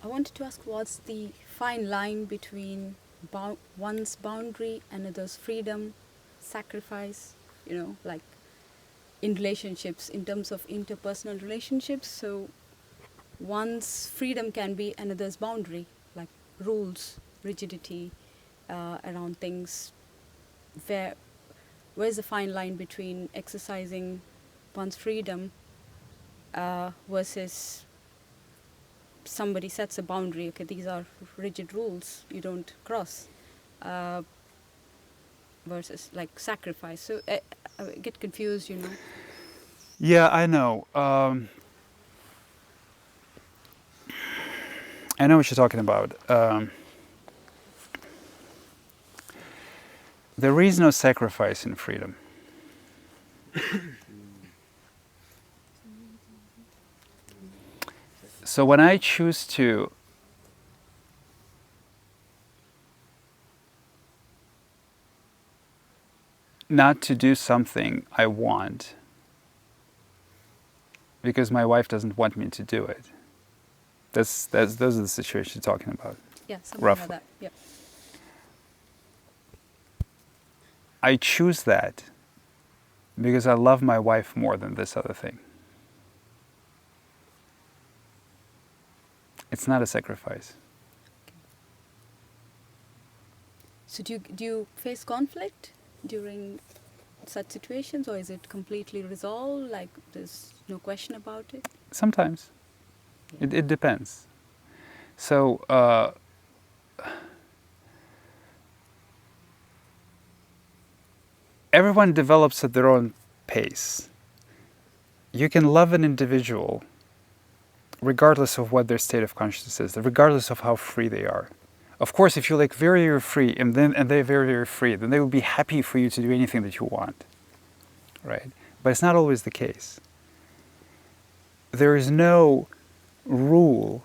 I wanted to ask, what's the fine line between one's boundary and others' freedom, sacrifice, like in relationships, in terms of interpersonal relationships? So one's freedom can be another's boundary, like rules, rigidity around things. Where's the fine line between exercising one's freedom versus somebody sets a boundary, okay, these are rigid rules, you don't cross, versus like sacrifice. So I get confused, Yeah, I know. I know what you're talking about. There is no sacrifice in freedom. So when I choose to not to do something I want because my wife doesn't want me to do it, those are the situations you're talking about. yeah, something Roughly. like that. Yeah. I choose that because I love my wife more than this other thing. It's not a sacrifice. So do you face conflict during such situations, or is it completely resolved, like there's no question about it? Sometimes. It depends. So, everyone develops at their own pace. You can love an individual regardless of what their state of consciousness is, regardless of how free they are. Of course, if you're like very, very free and they're very, very free, then they will be happy for you to do anything that you want, right? But it's not always the case. There is no rule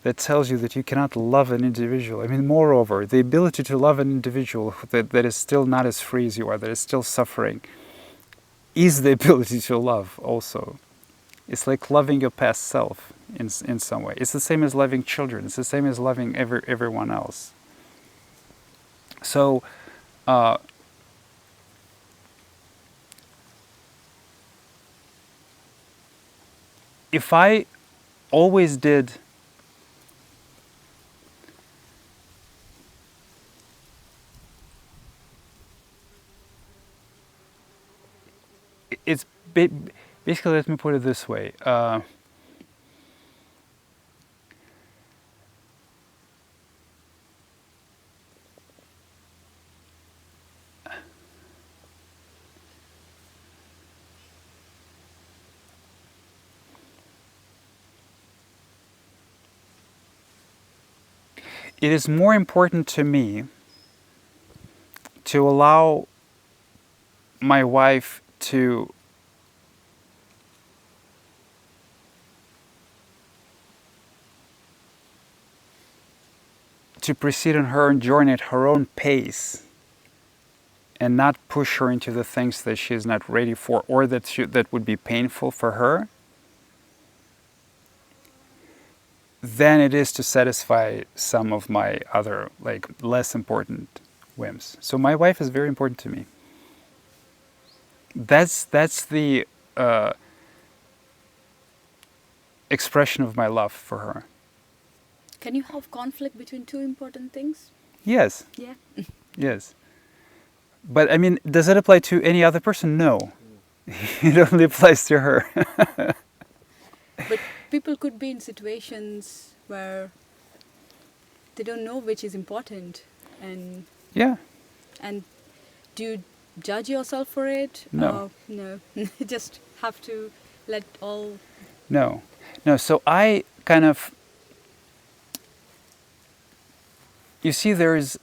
that tells you that you cannot love an individual. I mean, moreover, the ability to love an individual that is still not as free as you are, that is still suffering, is the ability to love also. It's like loving your past self in some way. It's the same as loving children. It's the same as loving everyone else. So, if I always did it's basically, let me put it this way. It is more important to me to allow my wife to proceed on her journey at her own pace and not push her into the things that she is not ready for or that would be painful for her, than it is to satisfy some of my other, like, less important whims. So my wife is very important to me. That's the expression of my love for her. Can you have conflict between two important things? Yes. Yeah. Yes. But I mean, does it apply to any other person? No. It only applies to her. But people could be in situations where they don't know which is important, and Yeah. and do you judge yourself for it? No. No. Just have to let all. No. So I kind of, you see, there's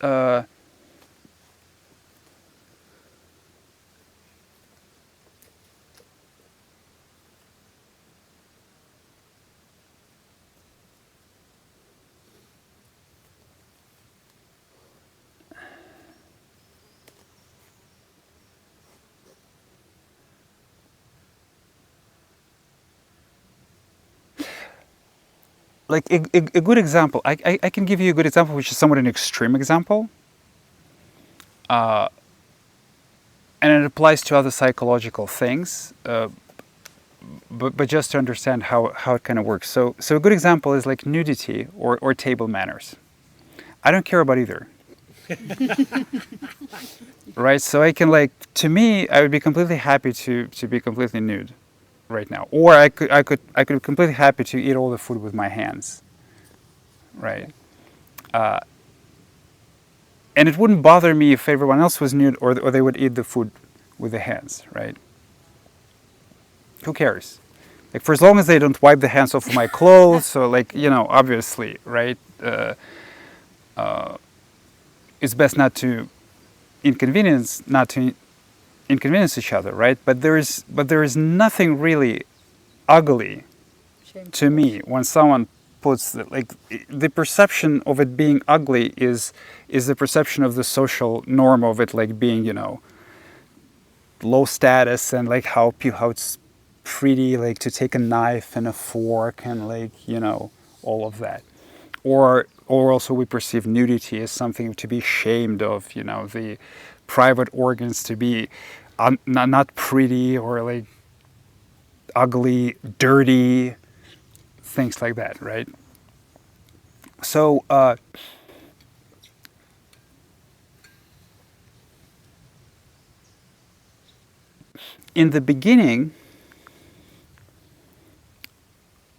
like a good example. I can give you a good example, which is somewhat an extreme example. And it applies to other psychological things, but just to understand how it kind of works. So a good example is like nudity or table manners. I don't care about either. Right? So I can, like, to me, I would be completely happy to be completely nude right now, or I could be completely happy to eat all the food with my hands, right? And it wouldn't bother me if everyone else was nude or they would eat the food with their hands, right? Who cares? Like, for as long as they don't wipe the hands off of my clothes, or, like, you know, obviously, right? It's best not to inconvenience each other, right? But there is nothing really ugly to me when someone puts the perception of it being ugly is the perception of the social norm of it, like, being, you know, low status, and like how it's pretty, like, to take a knife and a fork and, like, you know, all of that. Or also we perceive nudity as something to be ashamed of, you know, the private organs to be not pretty, or like ugly, dirty, things like that, right? So in the beginning,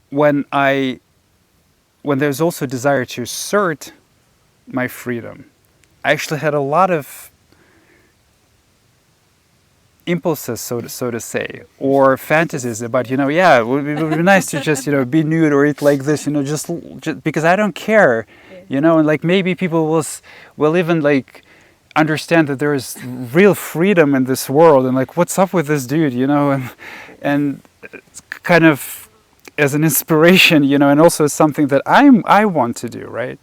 when there's also desire to assert my freedom, I actually had a lot of impulses, so to say, or fantasies about, you know, yeah, it would be nice to just, you know, be nude or eat like this, you know, just because I don't care, you know, and like maybe people will even, like, understand that there is real freedom in this world, and like, what's up with this dude, you know, and it's kind of as an inspiration, you know, and also as something that I want to do, right?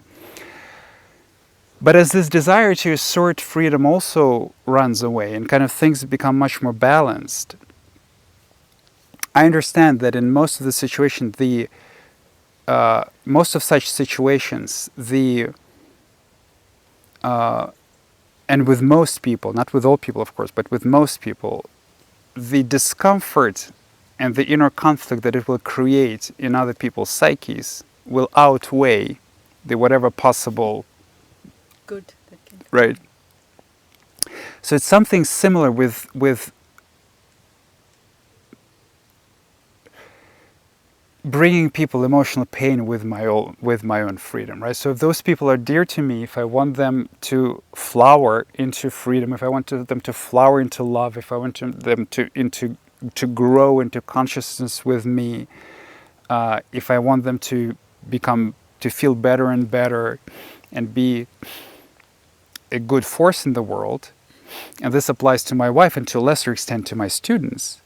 But as this desire to assert freedom also runs away and kind of things become much more balanced, I understand that in most of the situation, most of such situations, and with most people, not with all people of course, but with most people, the discomfort and the inner conflict that it will create in other people's psyches will outweigh the whatever possible Good. That can. right. So it's something similar with bringing people emotional pain with my own freedom, right? So if those people are dear to me, if I want them to flower into freedom, if I want them to flower into love, if I want them to grow into consciousness with me, if I want them to feel better and better, and be a good force in the world, and this applies to my wife and to a lesser extent to my students,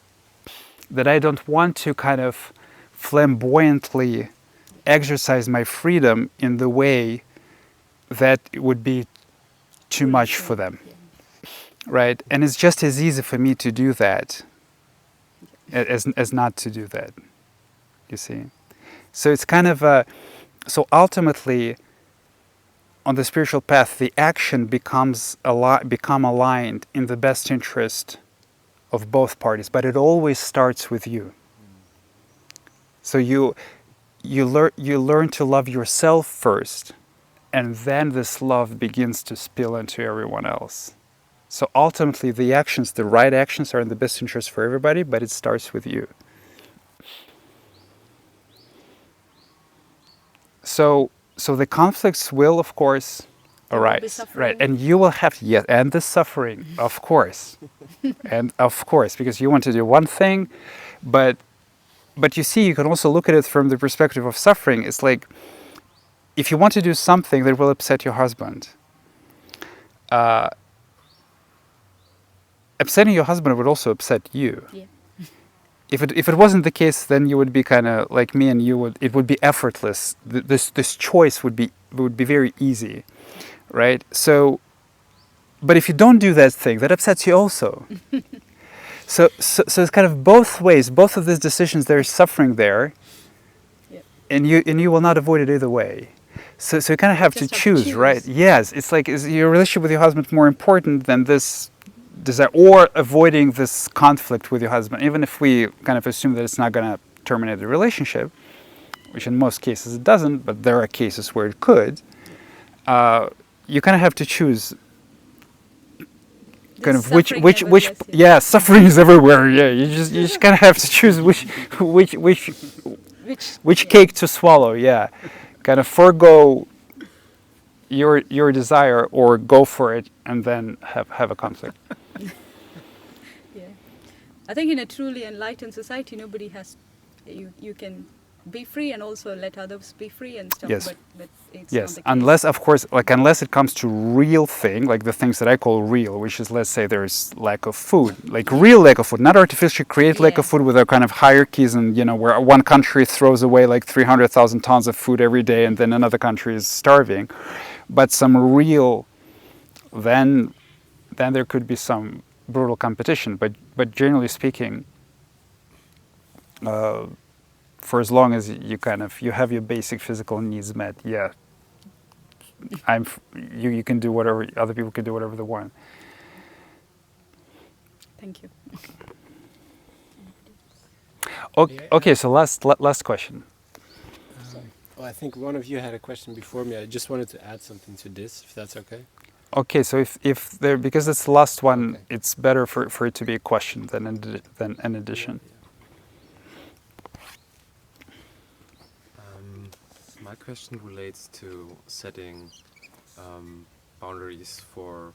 that I don't want to kind of flamboyantly exercise my freedom in the way that it would be too much for them, right? And it's just as easy for me to do that as not to do that, you see. So it's kind of so ultimately on the spiritual path, the action become aligned in the best interest of both parties, but it always starts with you. So you learn to love yourself first, and then this love begins to spill into everyone else. So ultimately, the right actions are in the best interest for everybody, but it starts with you. So the conflicts will, of course, arise, right? And you will have, and the suffering, of course, and of course, because you want to do one thing, but you see, you can also look at it from the perspective of suffering. It's like, if you want to do something that will upset your husband, upsetting your husband would also upset you. Yeah. If it wasn't the case, then you would be kind of like me, and it would be effortless. This choice would be very easy, right? So, but if you don't do that thing, that upsets you also. So it's kind of both ways. Both of these decisions, there is suffering there, Yeah. and you will not avoid it either way. So you kind of have to choose, right? Yes, it's like, is your relationship with your husband more important than this desire, or avoiding this conflict with your husband? Even if we kind of assume that it's not going to terminate the relationship, which in most cases it doesn't, but there are cases where it could. You kind of have to choose. Kind of which suffering is everywhere. Yeah, you just kind of have to choose which cake to swallow. Yeah, kind of forego your desire or go for it and then have a conflict. Yeah, I think in a truly enlightened society, nobody has. You can be free and also let others be free and stuff. Yes. But it's Yes, not the case. unless, of course, unless it comes to real thing, like the things that I call real, which is, let's say there's lack of food, like real lack of food, not artificially created lack of food with our kind of hierarchies, and where one country throws away like 300,000 tons of food every day, and then another country is starving, but some real, then there could be some brutal competition. But generally speaking, for as long as you have your basic physical needs met, yeah, you can do whatever, other people can do whatever they want. Thank you. Okay, so last question. Well, I think one of you had a question before me. I just wanted to add something to this, if that's okay. Okay, so if there, because it's the last one, Okay. it's better for it to be a question than an addition. My question relates to setting boundaries for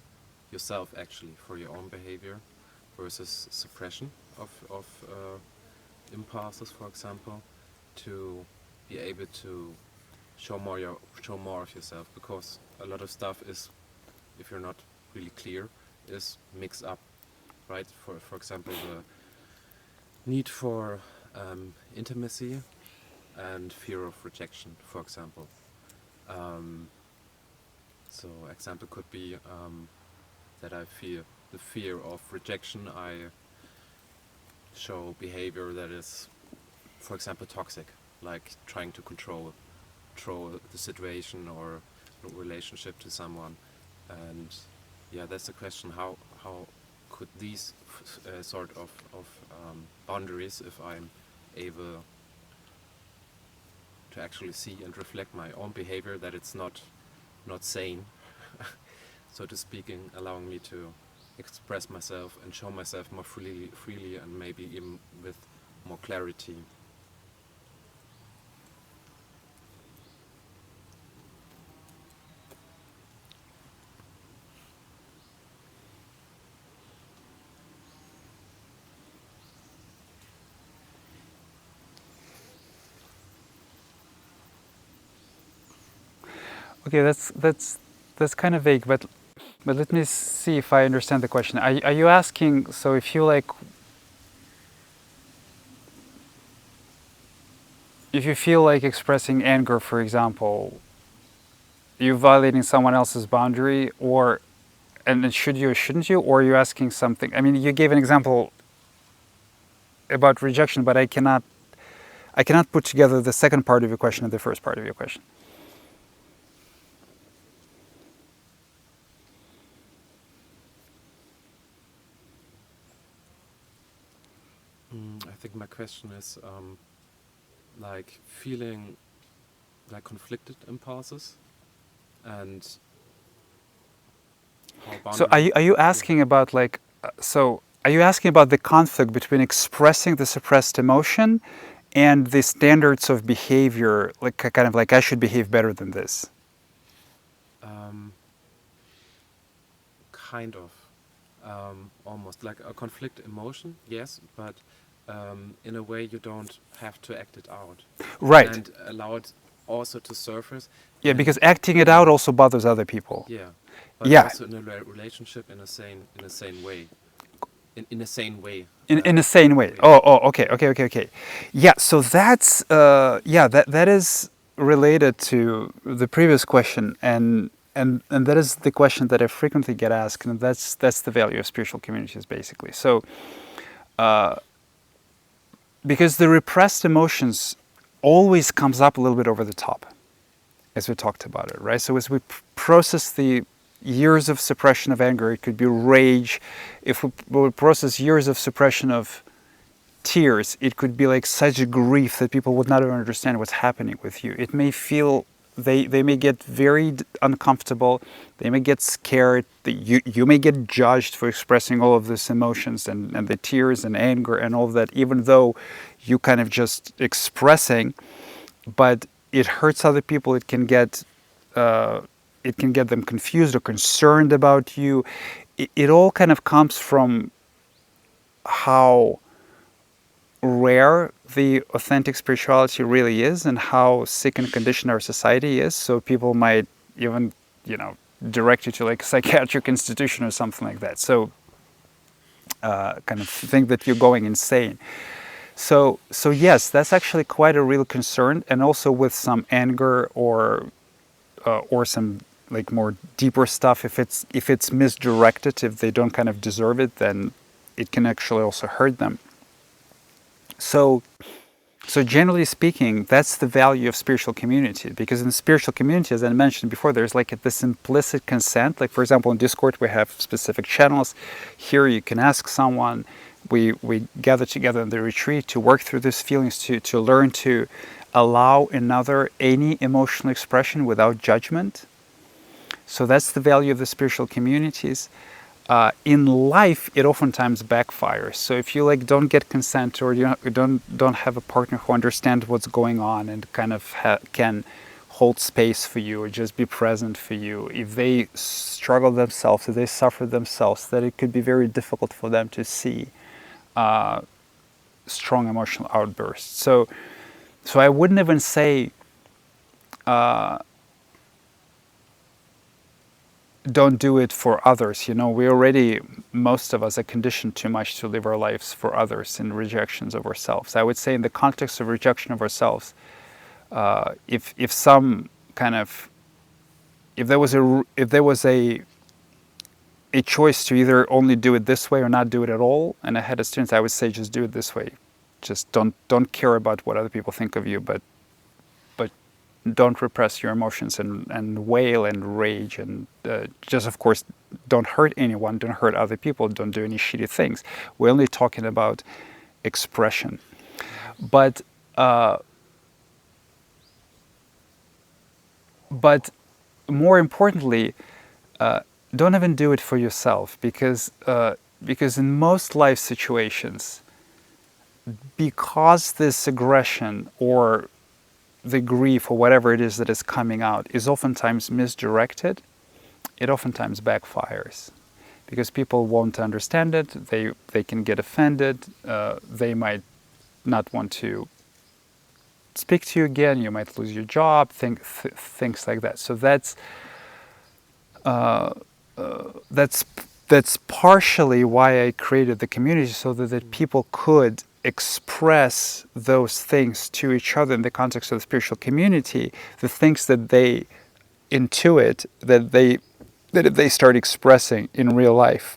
yourself, actually, for your own behavior, versus suppression of impulses, for example, to be able to show more of yourself. Because a lot of stuff is, if you're not really clear is mixed up, right? For example, the need for intimacy and fear of rejection, for example. So example could be that I feel the fear of rejection. I show behavior that is, for example, toxic, like trying to control the situation or relationship to someone. And yeah, that's the question: how could these sort of boundaries, if I'm able to actually see and reflect my own behavior, that it's not sane, so to speaking, allowing me to express myself and show myself more freely and maybe even with more clarity. Okay, that's kind of vague, but let me see if I understand the question. Are you asking, so if you like, if you feel like expressing anger, for example, you're violating someone else's boundary, or and then should you or shouldn't you, or are you asking something? I mean, you gave an example about rejection, but I cannot put together the second part of your question and the first part of your question. I think my question is like feeling like conflicted impulses and how So are you asking about like, so are you asking about the conflict between expressing the suppressed emotion and the standards of behavior, like kind of like I should behave better than this? kind of almost like a conflict emotion, yes, but in a way you don't have to act it out. Right. And allow it also to surface. Yeah, and because acting it out also bothers other people. yeah, but Yeah. also in a relationship in a sane way. In a sane way. In a sane way. Okay. Yeah, so that's that is related to the previous question, and that is the question that I frequently get asked, and that's the value of spiritual communities, basically. So, because the repressed emotions always comes up a little bit over the top, as we talked about it, right? So as we process the years of suppression of anger, it could be rage. If we process years of suppression of tears, it could be like such a grief that people would not even understand what's happening with you. It may feel, they may get very uncomfortable, they may get scared, you may get judged for expressing all of these emotions and the tears and anger and all of that, even though you kind of just expressing, but it hurts other people. It can get them confused or concerned about you. It all kind of comes from how rare the authentic spirituality really is and how sick and conditioned our society is. So people might even, direct you to like a psychiatric institution or something like that. So kind of think that you're going insane. So yes, that's actually quite a real concern, and also with some anger or some like more deeper stuff. If it's misdirected, if they don't kind of deserve it, then it can actually also hurt them. So generally speaking, that's the value of spiritual community, because in spiritual community, as I mentioned before, there's like this implicit consent. Like for example, in Discord, we have specific channels. Here you can ask someone. We gather together in the retreat to work through these feelings, to learn to allow another any emotional expression without judgment. So that's the value of the spiritual communities. In life, it oftentimes backfires. So if you like don't get consent, or you don't have a partner who understands what's going on and kind of can hold space for you or just be present for you, if they struggle themselves, if they suffer themselves, that it could be very difficult for them to see strong emotional outbursts. So I wouldn't even say don't do it for others. You know, we already, most of us, are conditioned too much to live our lives for others in rejections of ourselves. I would say in the context of rejection of ourselves, if some kind of, if there was a choice to either only do it this way or not do it at all, and I had a student, I would say just do it this way. Just don't care about what other people think of you, but don't repress your emotions and wail and rage, and just, of course, don't hurt anyone, don't hurt other people, don't do any shitty things. We're only talking about expression. But more importantly, don't even do it for yourself, because in most life situations, because this aggression or the grief or whatever it is that is coming out is oftentimes misdirected, it oftentimes backfires. Because people won't understand it, they can get offended, they might not want to speak to you again, you might lose your job, things like that. So that's partially why I created the community, so that people could express those things to each other in the context of the spiritual community, the things that they intuit, that if they start expressing in real life,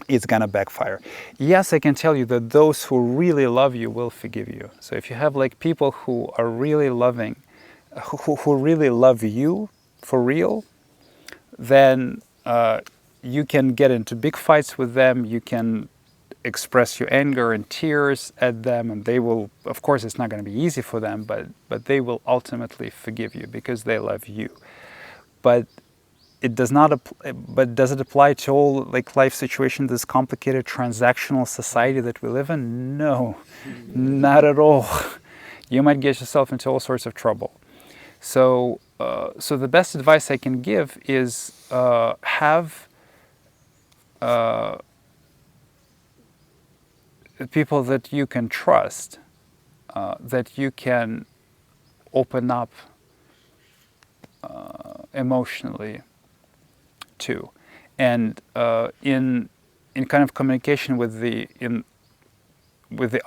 it's gonna backfire. Yes, I can tell you that those who really love you will forgive you. So if you have like people who are really loving, who really love you for real, then you can get into big fights with them, you can express your anger and tears at them, and they will, of course it's not going to be easy for them, but they will ultimately forgive you because they love you. But it does not but does it apply to all like life situations, this complicated transactional society that we live in? No, not at all. You might get yourself into all sorts of trouble. So the best advice I can give is have people that you can trust, that you can open up emotionally to, and in kind of communication with the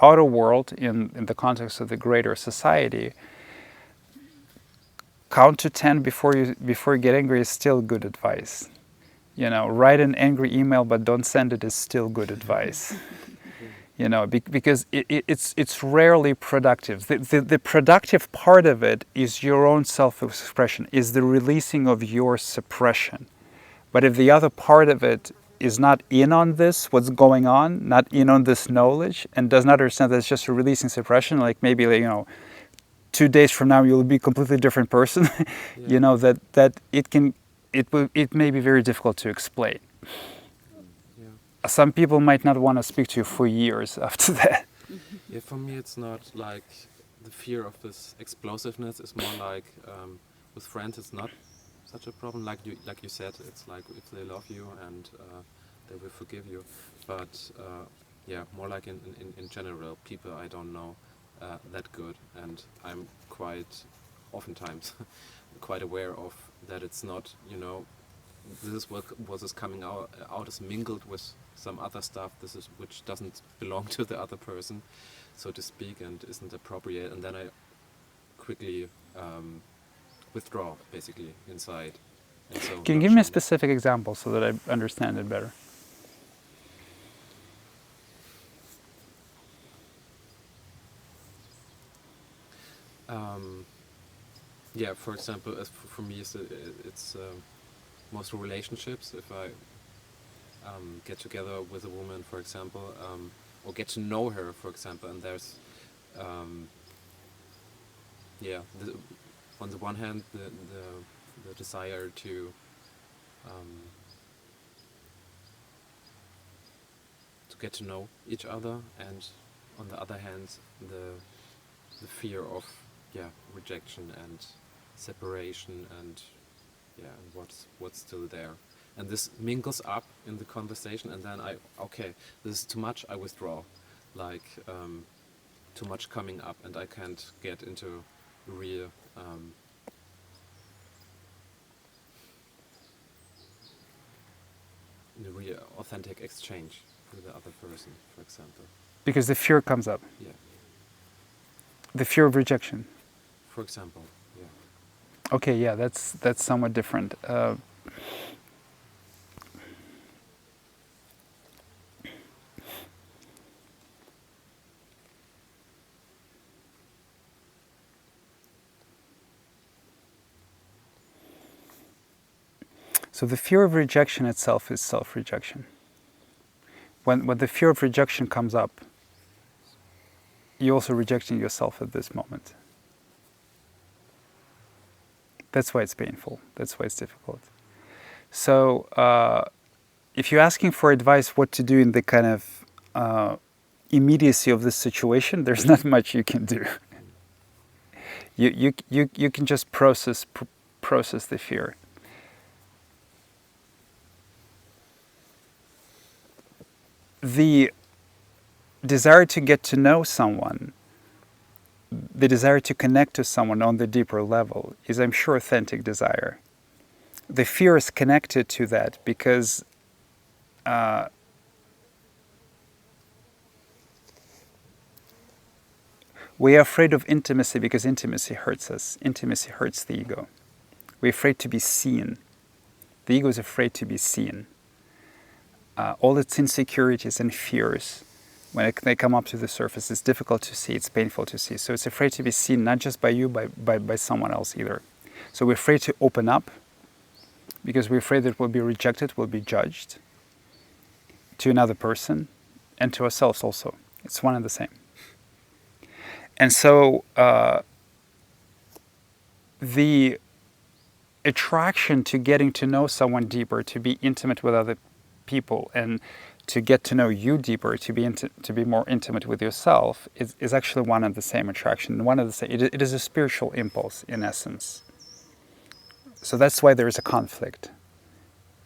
outer world, in the context of the greater society. Count to 10 before you get angry is still good advice. You know, write an angry email but don't send it is still good advice. You know, because it's rarely productive. The productive part of it is your own self-expression, is the releasing of your suppression. But if the other part of it is not in on this, what's going on, not in on this knowledge, and does not understand that it's just a releasing suppression, like maybe, you know, 2 days from now you'll be a completely different person, yeah. You know, that it may be very difficult to explain. Yeah. Some people might not want to speak to you for years after that. Yeah, for me it's not like the fear of this explosiveness, is more like with friends it's not such a problem. Like you said, it's like if they love you and they will forgive you. But yeah, more like in general, people I don't know that good, and I'm quite oftentimes quite aware of that. It's not, you know, this is what is coming out is mingled with some other stuff. This is which doesn't belong to the other person, so to speak, and isn't appropriate. And then I quickly withdraw, basically, inside. And so can you give me a specific example so that I understand it better? Yeah, for example, for me, it's most relationships. If I get together with a woman, for example, or get to know her, for example, and there's, yeah, on the one hand, the desire to get to know each other, and on the other hand, the fear of rejection and separation, and what's still there, and this mingles up in the conversation, and then this is too much, I withdraw, like too much coming up, and I can't get into real in a real authentic exchange with the other person, for example. Because the fear comes up. Yeah. The fear of rejection. For example, yeah. Okay, yeah, that's somewhat different. So the fear of rejection itself is self-rejection. When the fear of rejection comes up, you're also rejecting yourself at this moment. That's why it's painful. That's why it's difficult. So if you're asking for advice what to do in the kind of immediacy of this situation, there's not much you can do. You can just process the fear. The desire to get to know someone, the desire to connect to someone on the deeper level is, I'm sure, authentic desire. The fear is connected to that because we are afraid of intimacy because intimacy hurts us. Intimacy hurts the ego. We're afraid to be seen. The ego is afraid to be seen. All its insecurities and fears, when they come up to the surface, it's difficult to see, it's painful to see. So it's afraid to be seen, not just by you, by someone else either. So we're afraid to open up because we're afraid that we'll be rejected, we'll be judged to another person and to ourselves also. It's one and the same. And so the attraction to getting to know someone deeper, to be intimate with other people, and to get to know you deeper, to be more intimate with yourself, is actually one and the same attraction. One of the same. It is a spiritual impulse in essence. So that's why there is a conflict,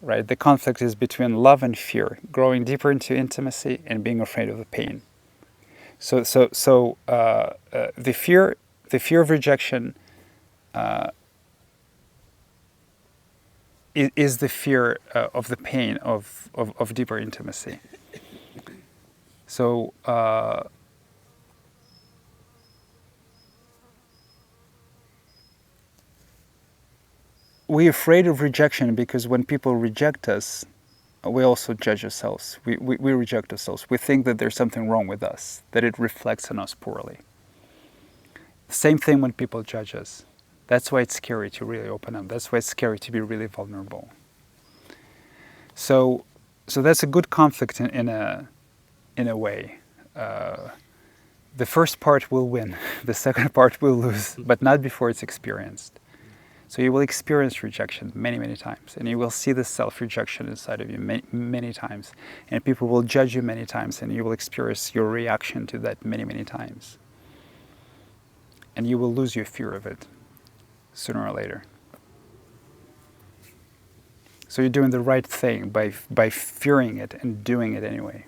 right? The conflict is between love and fear, growing deeper into intimacy and being afraid of the pain. So the fear of rejection is the fear of the pain of deeper intimacy. So we're afraid of rejection because when people reject us, we also judge ourselves. We reject ourselves. We think that there's something wrong with us, that it reflects on us poorly. Same thing when people judge us. That's why it's scary to really open up. That's why it's scary to be really vulnerable. So that's a good conflict in a way. The first part will win. The second part will lose, but not before it's experienced. So you will experience rejection many, many times, and you will see the self-rejection inside of you many, many times. And people will judge you many times, and you will experience your reaction to that many, many times. And you will lose your fear of it sooner or later. So you're doing the right thing by fearing it and doing it anyway.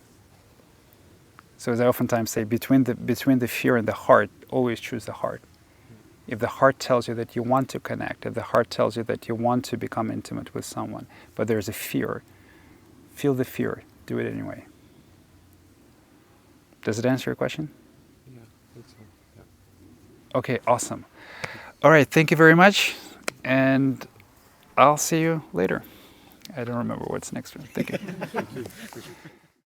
So as I oftentimes say, between the fear and the heart, always choose the heart. If the heart tells you that you want to connect, if the heart tells you that you want to become intimate with someone, but there's a fear, feel the fear, do it anyway. Does it answer your question? Yeah, I think so. Yeah. Okay, awesome. All right, thank you very much, and I'll see you later. I don't remember what's next one. Thank you. Thank you.